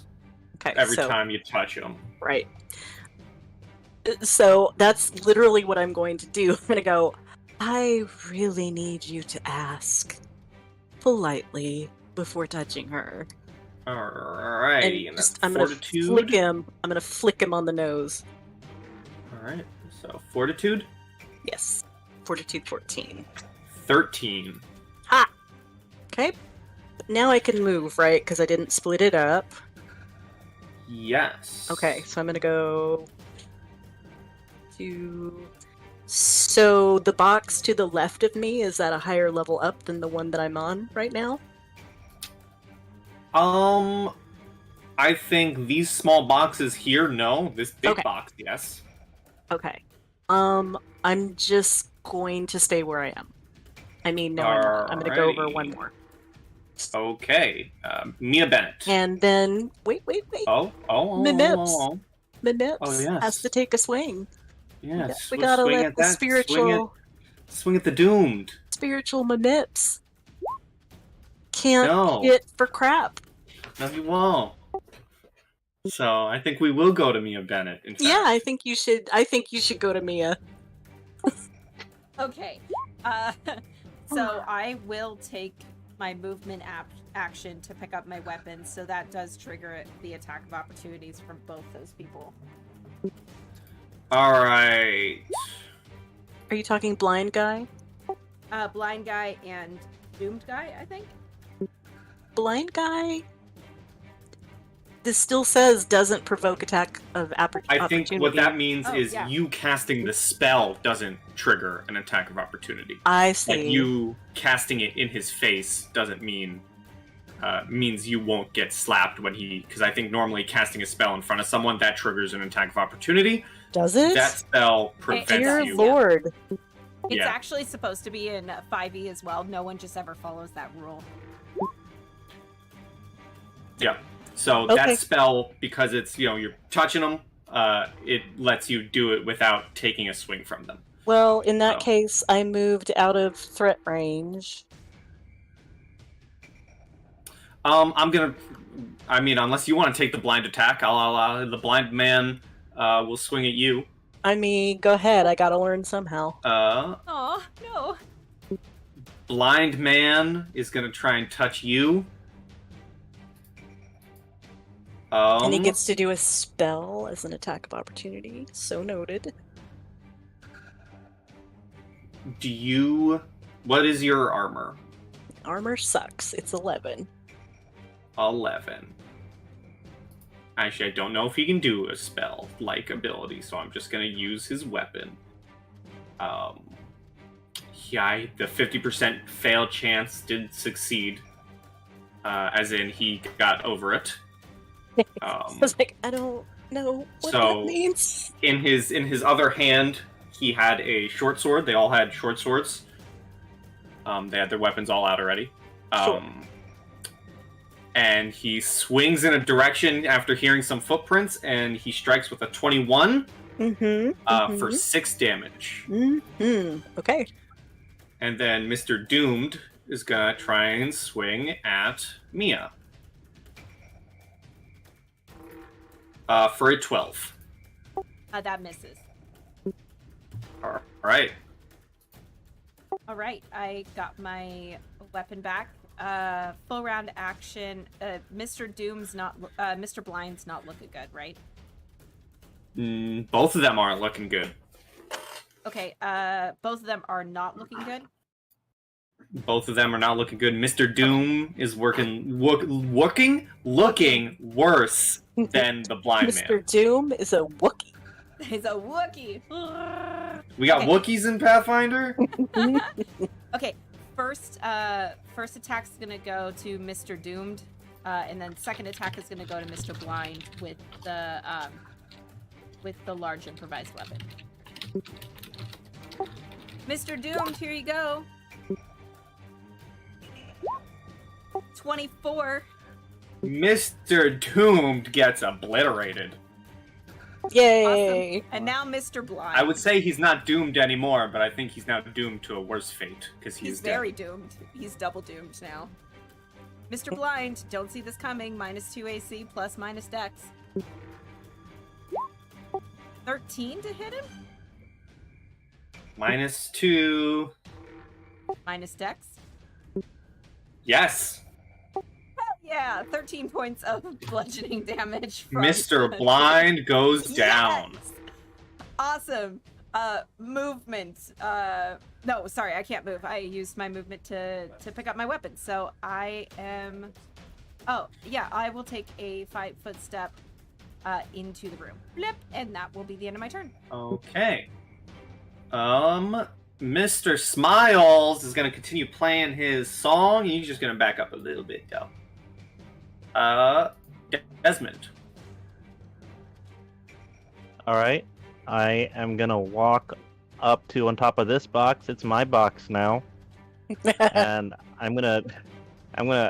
Okay. Every time you touch him. Right. So that's literally what I'm going to do. I'm going to go, I really need you to ask politely before touching her. Alrighty. And And just, that's I'm going to fortitude. flick him. I'm going to flick him on the nose. Alright. So fortitude. Yes. Fortitude 14. 13. Okay. But now I can move, right? Because I didn't split it up. Yes. Okay, so I'm going to go to... So the box to the left of me, is that a higher level up than the one that I'm on right now? I think these small boxes here, no. This big Okay. box, yes. Okay. I'm just going to stay where I am. I mean, no, I'm not. I'm going to go over one Alrighty. more. Okay. Mia Bennett. And then, wait. Oh. Mimips. Mimips Oh, yes. has to take a swing. Yes. We we'll gotta swing let at the that. spiritual Swing at the doomed. Mimips can't No. hit for crap. No, you won't. So I think we will go to Mia Bennett. In fact. Yeah, I think you should. I think you should go to Mia. Okay. So I will take my movement action to pick up my weapon, so that does trigger the attack of opportunities from both those people. All right. Are you talking blind guy? Blind guy and doomed guy, I think. Blind guy. This still says doesn't provoke attack of opportunity. I think what that means Oh, is yeah. you casting the spell doesn't trigger an attack of opportunity. I see. Like you casting it in his face doesn't mean means you won't get slapped when he, because I think normally casting a spell in front of someone that triggers an attack of opportunity. Does it? That spell prevents Dear you. Lord. It's Yeah. actually supposed to be in 5e as well. No one just ever follows that rule. Yeah. So Okay. that spell, because it's you're touching them, it lets you do it without taking a swing from them. Well, in that Oh. case, I moved out of threat range. Unless you want to take the blind attack, I'll allow the blind man will swing at you. I mean, go ahead. I gotta learn somehow. Oh no! Blind man is gonna try and touch you. And he gets to do a spell as an attack of opportunity. So noted. What is your armor? Armor sucks. It's 11. 11. Actually, I don't know if he can do a spell-like ability, so I'm just gonna use his weapon. Yeah, the 50% fail chance did succeed. As in, he got over it. I was like, I don't know what So- that means. In his other hand, he had a short sword. They all had short swords. They had their weapons all out already. Sure. And he swings in a direction after hearing some footprints, and he strikes with a 21 for 6 damage. Okay. And then Mr. Doomed is gonna try and swing at Mia. For a 12. That misses. All right. All right, I got my weapon back. Full round action. Mr. Mr. Blind's not looking good, right? Both of them aren't looking good. Okay, both of them are not looking good. Both of them are not looking good. Mr. Doom is looking worse than the blind Mr. man. Doom is a Wookiee. He's a Wookiee. We got Okay. Wookiees in Pathfinder? Okay, first attack's gonna go to Mr. Doomed, and then second attack is gonna go to Mr. Blind with the large improvised weapon. Mr. Doomed, here you go. 24. Mr. Doomed gets obliterated. Yay! Awesome. And now Mr. Blind. I would say he's not doomed anymore, but I think he's now doomed to a worse fate because He's dead. very doomed. He's double doomed now. Mr. Blind, don't see this coming. -2 AC plus minus Dex. 13 to hit him? -2. Minus Dex? Yes. Yeah, 13 points of bludgeoning damage from Mr. Blind goes down. Yes! Awesome. Movement. No, sorry, I can't move. I used my movement to pick up my weapon. So I am... Oh, yeah, I will take a 5-foot step into the room. Blip, and that will be the end of my turn. Okay. Mr. Smiles is gonna continue playing his song. He's just gonna back up a little bit, though. Desmond. All right. I am gonna walk up to on top of this box. It's my box now, and I'm gonna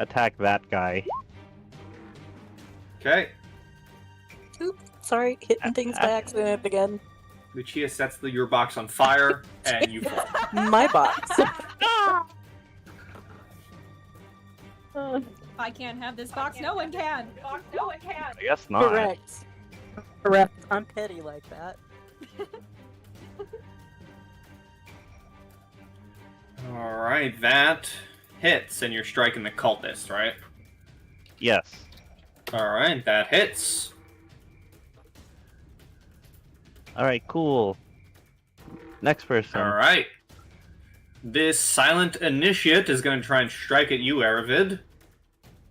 attack that guy. Okay. Oops, sorry, hitting things by accident again. Lucia sets your box on fire, and you fall. My box. I can't have this box. No one can. No one can. I guess not. Correct. Correct. I'm petty like that. Alright, that hits, and you're striking the cultist, right? Yes. Alright, that hits. All right. Cool. Next person. Alright. This silent initiate is going to try and strike at you, Aravid.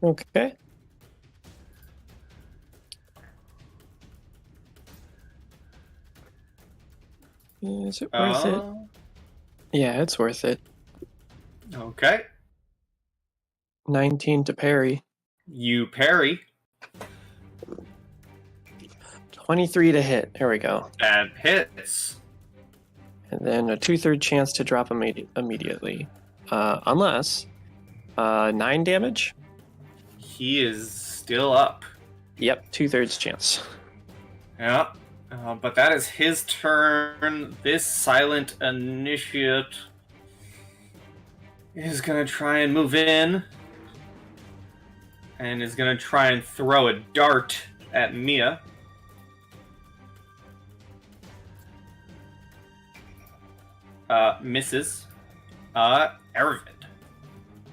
Okay. Is it worth it? Yeah, it's worth it. Okay. 19 to parry. You parry. 23 to hit. There we go. That hits. And then a 2/3 chance to drop immediately. Unless 9 damage. He is still up. Yep, 2/3 chance. Yeah. But that is his turn. This silent initiate is going to try and move in. And is going to try and throw a dart at Mia. Misses. Aravid.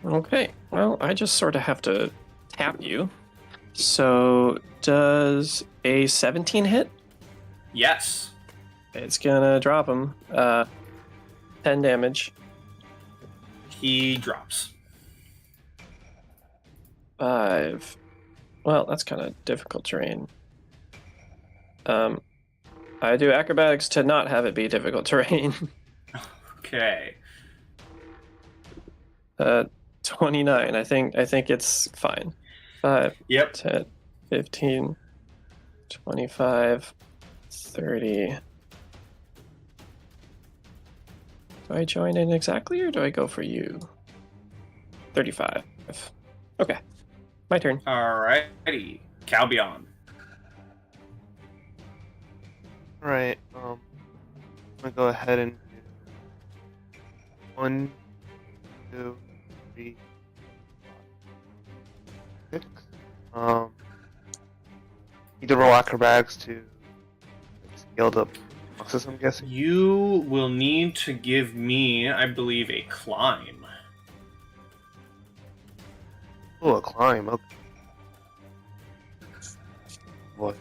Okay, well, I just sort of have to tap you. So, does a 17 hit? Yes. It's gonna drop him. 10 damage. He drops. 5. Well, that's kind of difficult terrain. I do acrobatics to not have it be difficult terrain. Okay. 29. I think it's fine. 5, Yep. 10, 15, 25, 30. Do I join in exactly, or do I go for you? 35. Okay. My turn. Alrighty. Calbion. Alright, I'm gonna go ahead and do 1, 2, 3, 6. Need to roll acrobatics to scale up boxes, I'm guessing. You will need to give me, I believe, a climb. Oh, a climb, okay. Boy.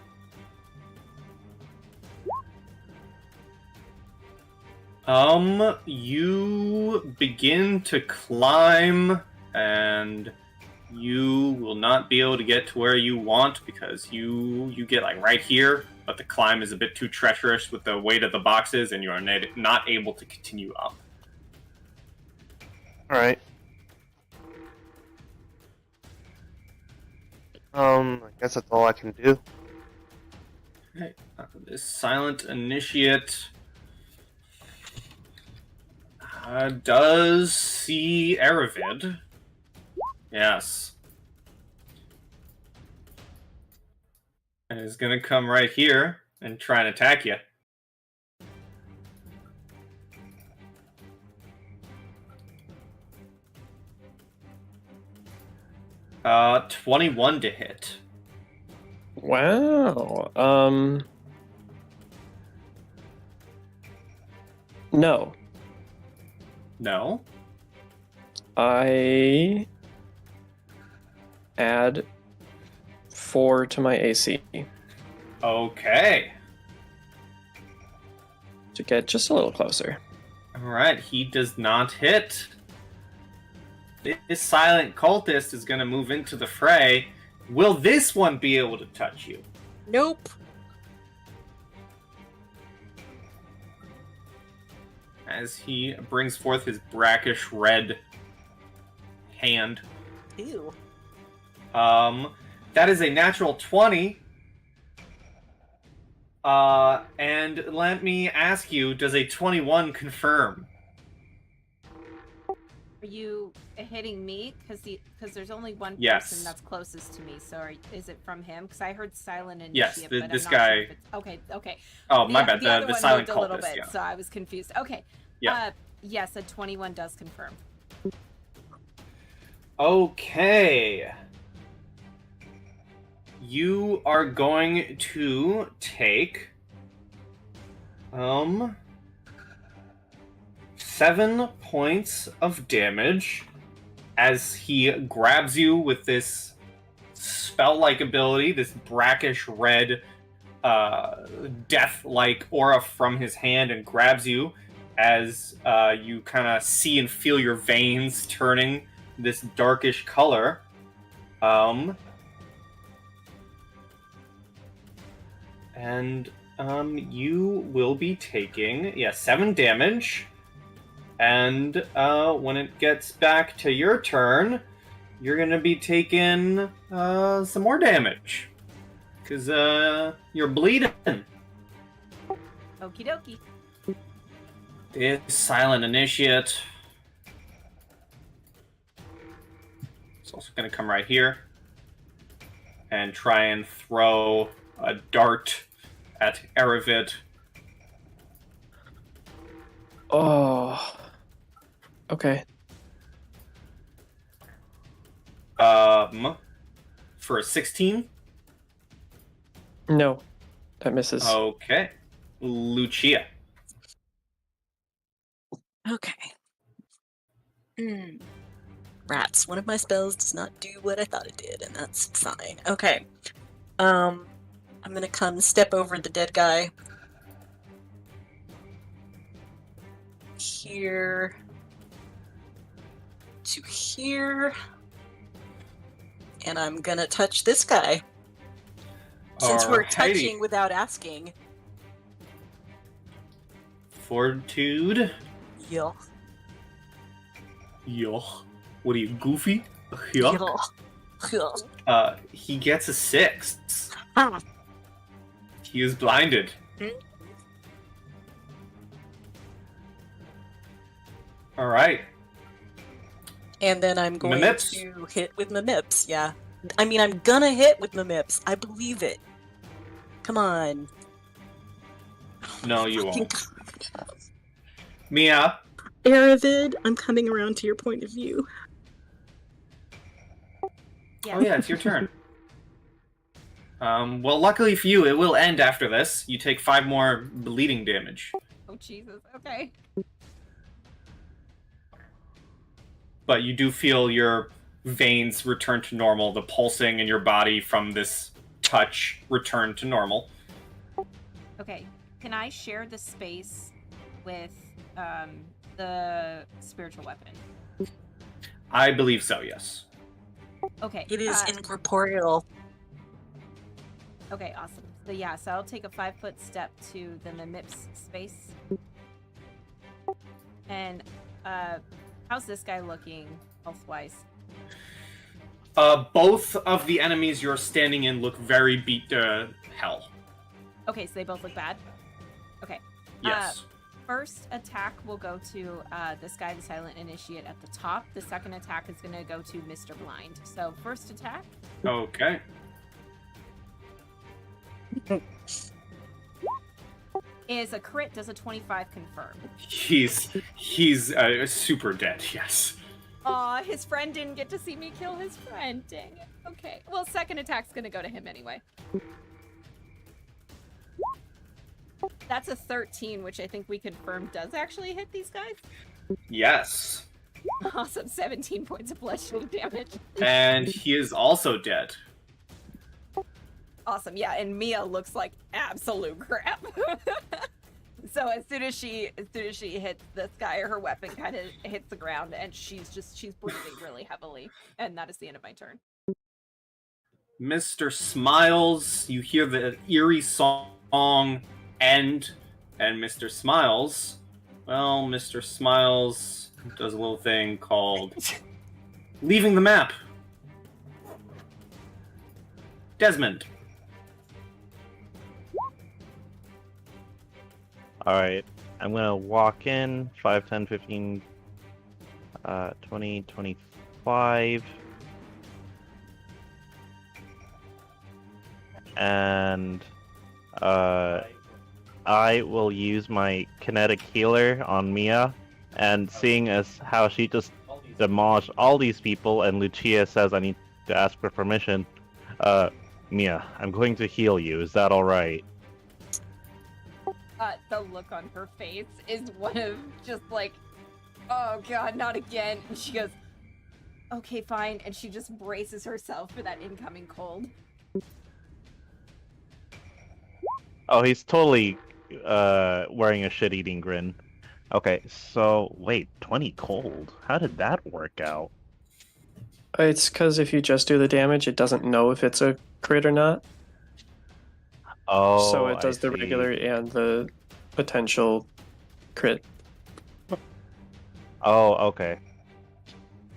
You begin to climb, and you will not be able to get to where you want because you get like right here, but the climb is a bit too treacherous with the weight of the boxes, and you are not able to continue up. Alright. I guess that's all I can do. Okay. This silent initiate does see Aravid. Yes. And is going to come right here and try and attack you. Uh, 21 to hit. Wow. No. No. I add 4 to my AC Okay. to get just a little closer. Alright, he does not hit. This silent cultist is going to move into the fray. Will this one be able to touch you? Nope. As he brings forth his brackish red hand. Ew. That is a natural 20. And let me ask you, does a 21 confirm? Are you hitting me? Because there's only one Yes. person that's closest to me. So is it from him? Because I heard silent initiate. Yes, but this I'm not sure guy- if it's... Okay. Oh, my bad. The other The one silent moved a little cultist, bit, yeah. so I was confused. Okay. Yeah. Yes, a 21 does confirm. Okay. You are going to take 7 points of damage as he grabs you with this spell-like ability, this brackish red death-like aura from his hand, and grabs you as you kind of see and feel your veins turning this darkish color. And you will be taking 7 damage. And when it gets back to your turn, you're gonna be taking some more damage. Because you're bleeding. Okie dokie. This silent initiate. It's also going to come right here and try and throw a dart at Aravid. Oh. Okay. For a 16. No. That misses. Okay. Lucia. Okay. Rats. One of my spells does not do what I thought it did, and that's fine. Okay. I'm gonna come step over the dead guy. Here. To here. And I'm gonna touch this guy. Since we're Alrighty. touching without asking. Fortitude. Yeah. Yo. What are you, goofy? Yuck. He gets a 6. Ah. He is blinded. All right. And then I'm going Mimips. to hit with Mimips, yeah. I mean, I'm gonna hit with Mimips. I believe it. Come on. No, you Fucking won't. Mia. Aravid, I'm coming around to your point of view. Yeah. Oh yeah, it's your turn. Well, luckily for you, it will end after this. You take 5 more bleeding damage. Oh Jesus. Okay. But you do feel your veins return to normal. The pulsing in your body from this touch return to normal. Okay. Can I share the space with the spiritual weapon? I believe so, yes. Okay. It is incorporeal. Okay, awesome. So yeah, so I'll take a 5-foot step to the Mimips space. And how's this guy looking health-wise? Both of the enemies you're standing in look very beat to hell. Okay, so they both look bad? Okay. Yes. First attack will go to this guy, the Silent Initiate, at the top. The second attack is going to go to Mr. Blind. So first attack. Okay. Is a crit, does a 25 confirm? He's super dead, yes. Aw, his friend didn't get to see me kill his friend. Dang it. Okay. Well, second attack's gonna go to him anyway. That's a 13, which I think we confirmed does actually hit these guys. Yes. Awesome. 17 points of bludgeoning damage. And he is also dead. Awesome. Yeah, and Mia looks like absolute crap. So as soon as she hits this guy, her weapon kind of hits the ground, and she's breathing really heavily. And that is the end of my turn. Mr. Smiles, you hear the eerie song end, and Mr. Smiles does a little thing called leaving the map. Desmond. Alright, I'm gonna walk in 5, 10, 15, 20, 25. And I will use my kinetic healer on Mia, and seeing as how she just demolished all these people and Lucia says I need to ask for permission, Mia, I'm going to heal you. Is that alright? The look on her face is one of just like, oh god, not again. And she goes, okay, fine. And she just braces herself for that incoming cold. Oh, he's totally wearing a shit-eating grin. Okay, so wait, 20 cold. How did that work out? It's because if you just do the damage, it doesn't know if it's a crit or not. Oh, So it does I the see. regular and the potential crit. Oh, okay.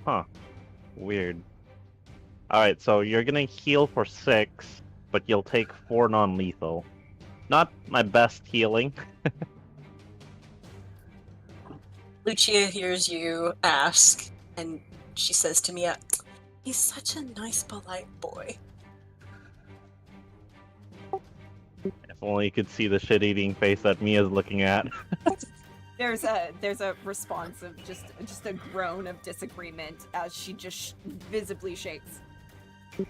Huh. Weird. Alright, so you're gonna heal for 6, but you'll take 4 non-lethal. Not my best healing. Lucia hears you ask, and she says to Mia, he's such a nice, polite boy. If only you could see the shit-eating face that Mia's looking at. There's a response of just a groan of disagreement as she just visibly shakes. All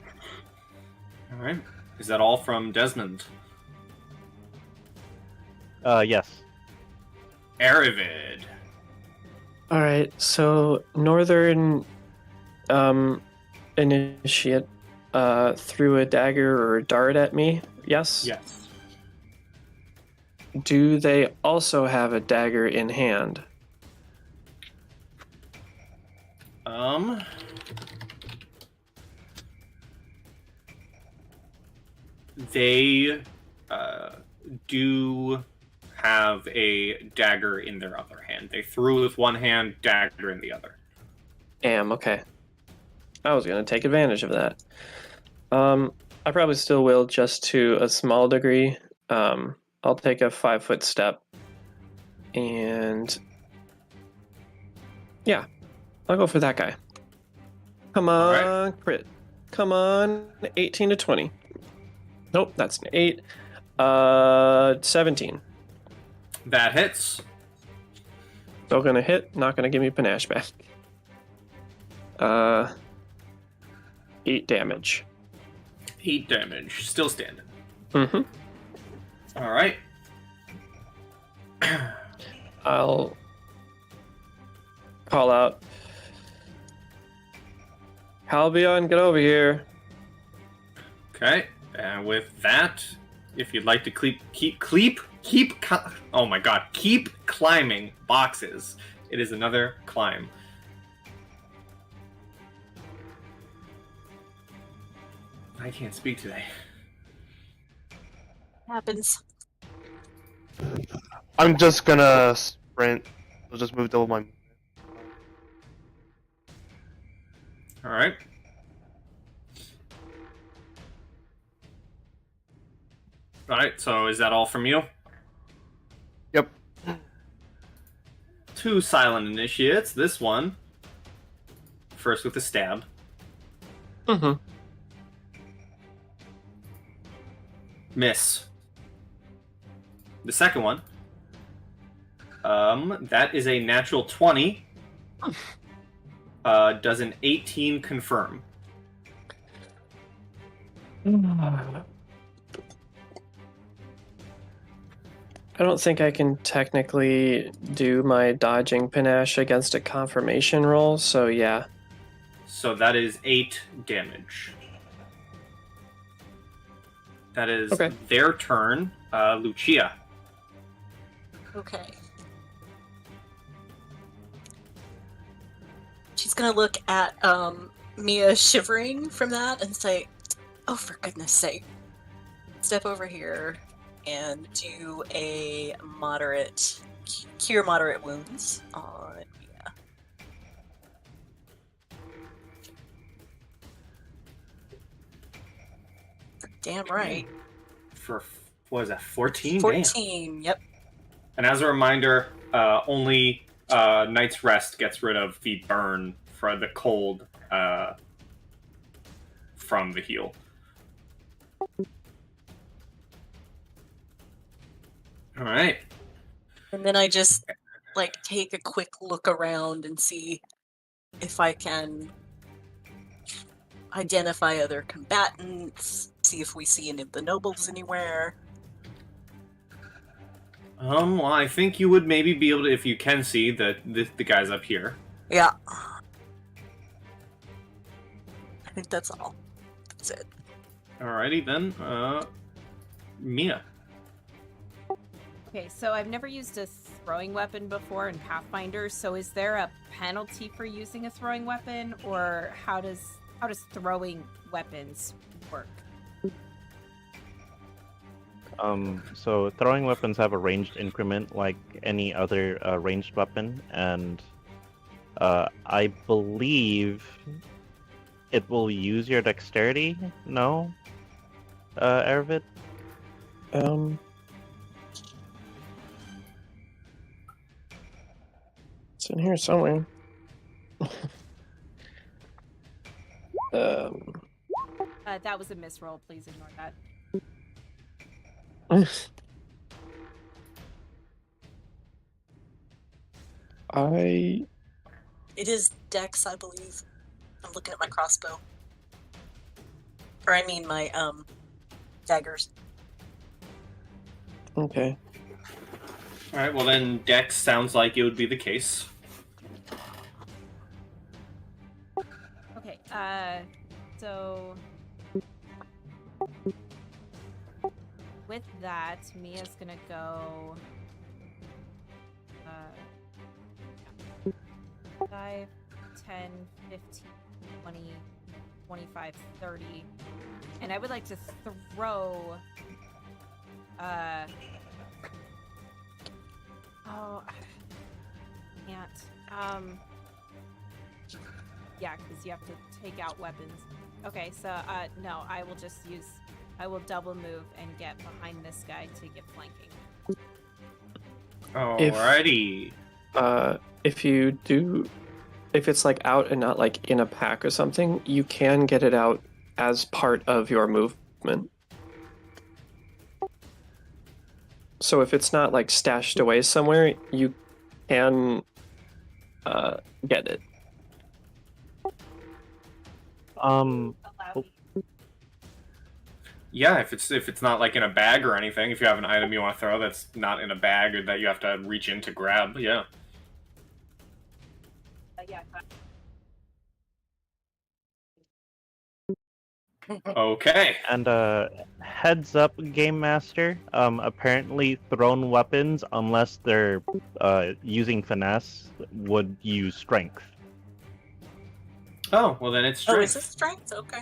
right. Is that all from Desmond? Yes. Aravid. Alright, so Northern Initiate threw a dagger or a dart at me, yes? Yes. Do they also have a dagger in hand? They do have a dagger in their other hand. They threw with one hand, dagger in the other. am, okay. I was going to take advantage of that. I probably still will, just to a small degree. I'll take a 5-foot step. And yeah, I'll go for that guy. Come on, Alright. crit. Come on, 18 to 20. Nope, that's an 8. 17. That hits. Still gonna hit, not gonna give me panache back. 8 damage. 8 damage. Still standing. Mm-hmm. Alright. I'll call out. Halbion, get over here. Okay. And with that, if you'd like to keep climbing boxes, it is another climb. I can't speak today. Happens. I'm just gonna sprint. I'll just move double my. Alright. Alright, so is that all from you? Yep. 2 silent initiates. This one. First with a stab. Mm-hmm. Miss. The second one. That is a natural 20. Does an 18 confirm? I don't think I can technically do my dodging panache against a confirmation roll, so yeah. So that is 8 damage. That is Okay. their turn. Lucia. Okay. She's gonna look at Mia shivering from that and say, "Oh, for goodness sake!" Step over here and do a moderate cure moderate wounds on Mia. Damn right. For, what is that, 14? 14. Yep. And as a reminder, only Night's Rest gets rid of the burn for the cold from the heal. Alright. And then I just like take a quick look around and see if I can identify other combatants, see if we see any of the nobles anywhere. Well, I think you would maybe be able to, if you can see the guys up here. Yeah. I think that's all. That's it. Alrighty then, Mia. Okay, so I've never used a throwing weapon before in Pathfinder, so is there a penalty for using a throwing weapon, or how does throwing weapons work? So throwing weapons have a ranged increment like any other ranged weapon, and I believe it will use your dexterity. No, Aravid? It's in here somewhere. That was a misroll. Please ignore that. It is Dex, I believe. I'm looking at my crossbow. Or I mean my daggers. Okay. Alright, well then Dex sounds like it would be the case. Okay, so with that, Mia's gonna go 5, 10, 15, 20, 25, 30. And I would like to throw oh, I can't. Yeah, because you have to take out weapons. Okay, so no, I will just use. I will double move and get behind this guy to get flanking. Alrighty. If it's like out and not like in a pack or something, you can get it out as part of your movement. So if it's not like stashed away somewhere, you can get it. Yeah, if it's not like in a bag or anything, if you have an item you want to throw that's not in a bag or that you have to reach in to grab, yeah. Okay. And heads up, Game Master. Apparently, thrown weapons, unless they're using finesse, would use strength. Oh, well then it's Oh, strength. is this strength? Okay.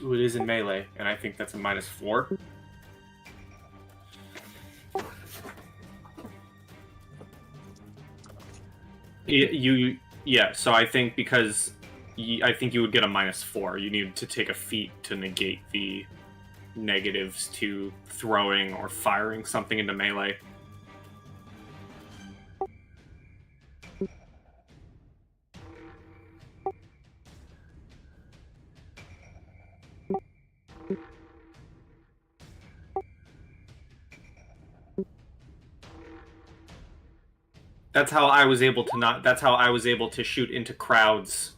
Ooh, it is in melee, and I think that's a -4. Yeah, so I think because I think you would get a -4. You need to take a feat to negate the negatives to throwing or firing something into melee. That's how I was able to not. That's how I was able to shoot into crowds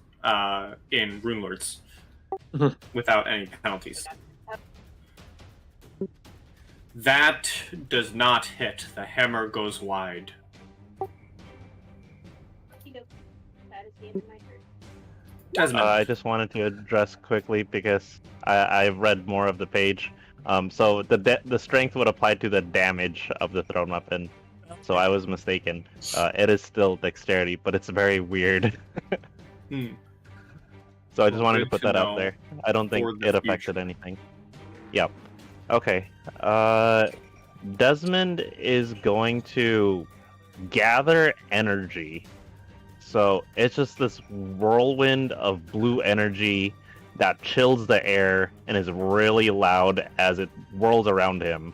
in Rune Lords without any penalties. That does not hit. The hammer goes wide. Desmond. I just wanted to address quickly because I've read more of the page. So the strength would apply to the damage of the thrown weapon. So I was mistaken. It is still dexterity, but it's very weird. So I just wanted to put that out there. I don't think it affected anything. Yep. Okay. Desmond is going to gather energy. So it's just this whirlwind of blue energy that chills the air and is really loud as it whirls around him.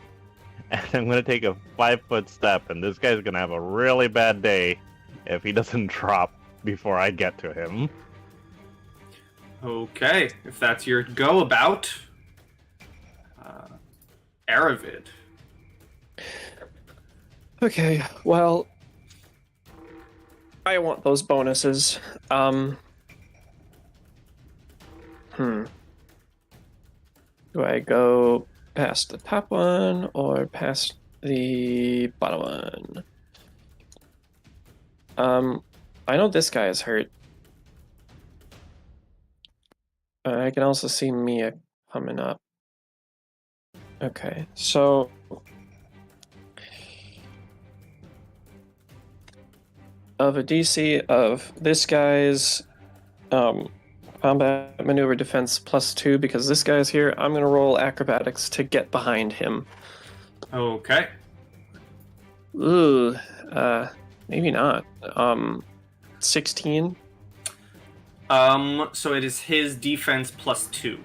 And I'm going to take a 5-foot step, and this guy's going to have a really bad day if he doesn't drop before I get to him. Okay, if that's your go about, Aravid. Okay, well, I want those bonuses. Do I go past the top one or past the bottom one? I know this guy is hurt. I can also see Mia coming up. Okay, so of a DC of this guy's combat maneuver defense +2, because this guy's here, I'm gonna roll acrobatics to get behind him. Okay. Ooh, maybe not. 16. So it is his defense +2.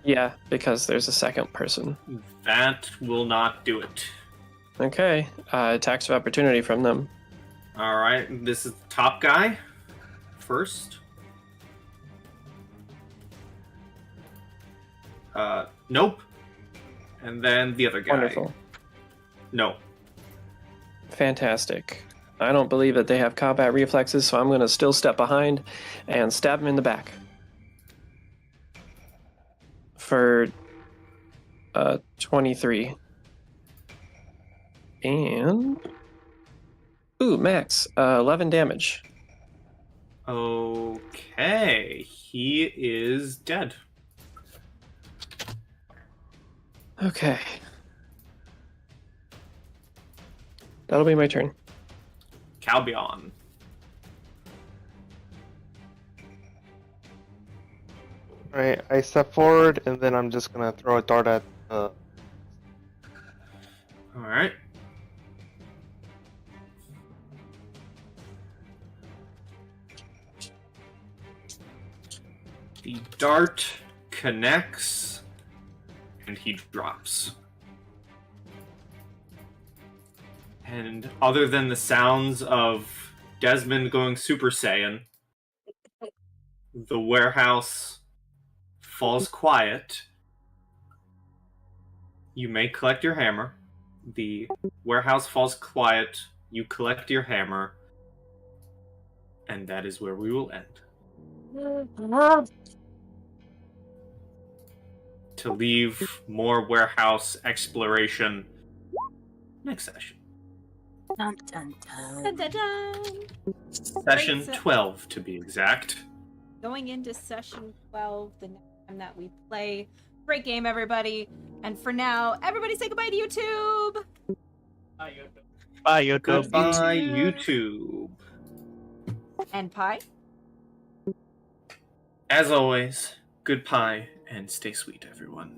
Yeah, because there's a second person. That will not do it. Okay, attacks of opportunity from them. All right, this is the top guy first. Nope. And then the other guy. Wonderful. No. Fantastic. I don't believe that they have combat reflexes, so I'm going to still step behind and stab him in the back. For 23. And... Ooh, max. 11 damage. Okay. He is dead. Okay. That'll be my turn. Calbion. Alright, I step forward, and then I'm just gonna throw a dart at. Alright. The dart connects, and he drops. And other than the sounds of Desmond going Super Saiyan, the warehouse falls quiet. You may collect your hammer. The warehouse falls quiet. You collect your hammer. And that is where we will end. To leave more warehouse exploration next session. Dun, dun, dun. Dun, dun, dun. Session 12, to be exact. Going into session 12, the next time that we play. Great game, everybody. And for now, everybody say goodbye to YouTube. Bye, YouTube. Goodbye, YouTube. And Pi. As always, good pie and stay sweet, everyone.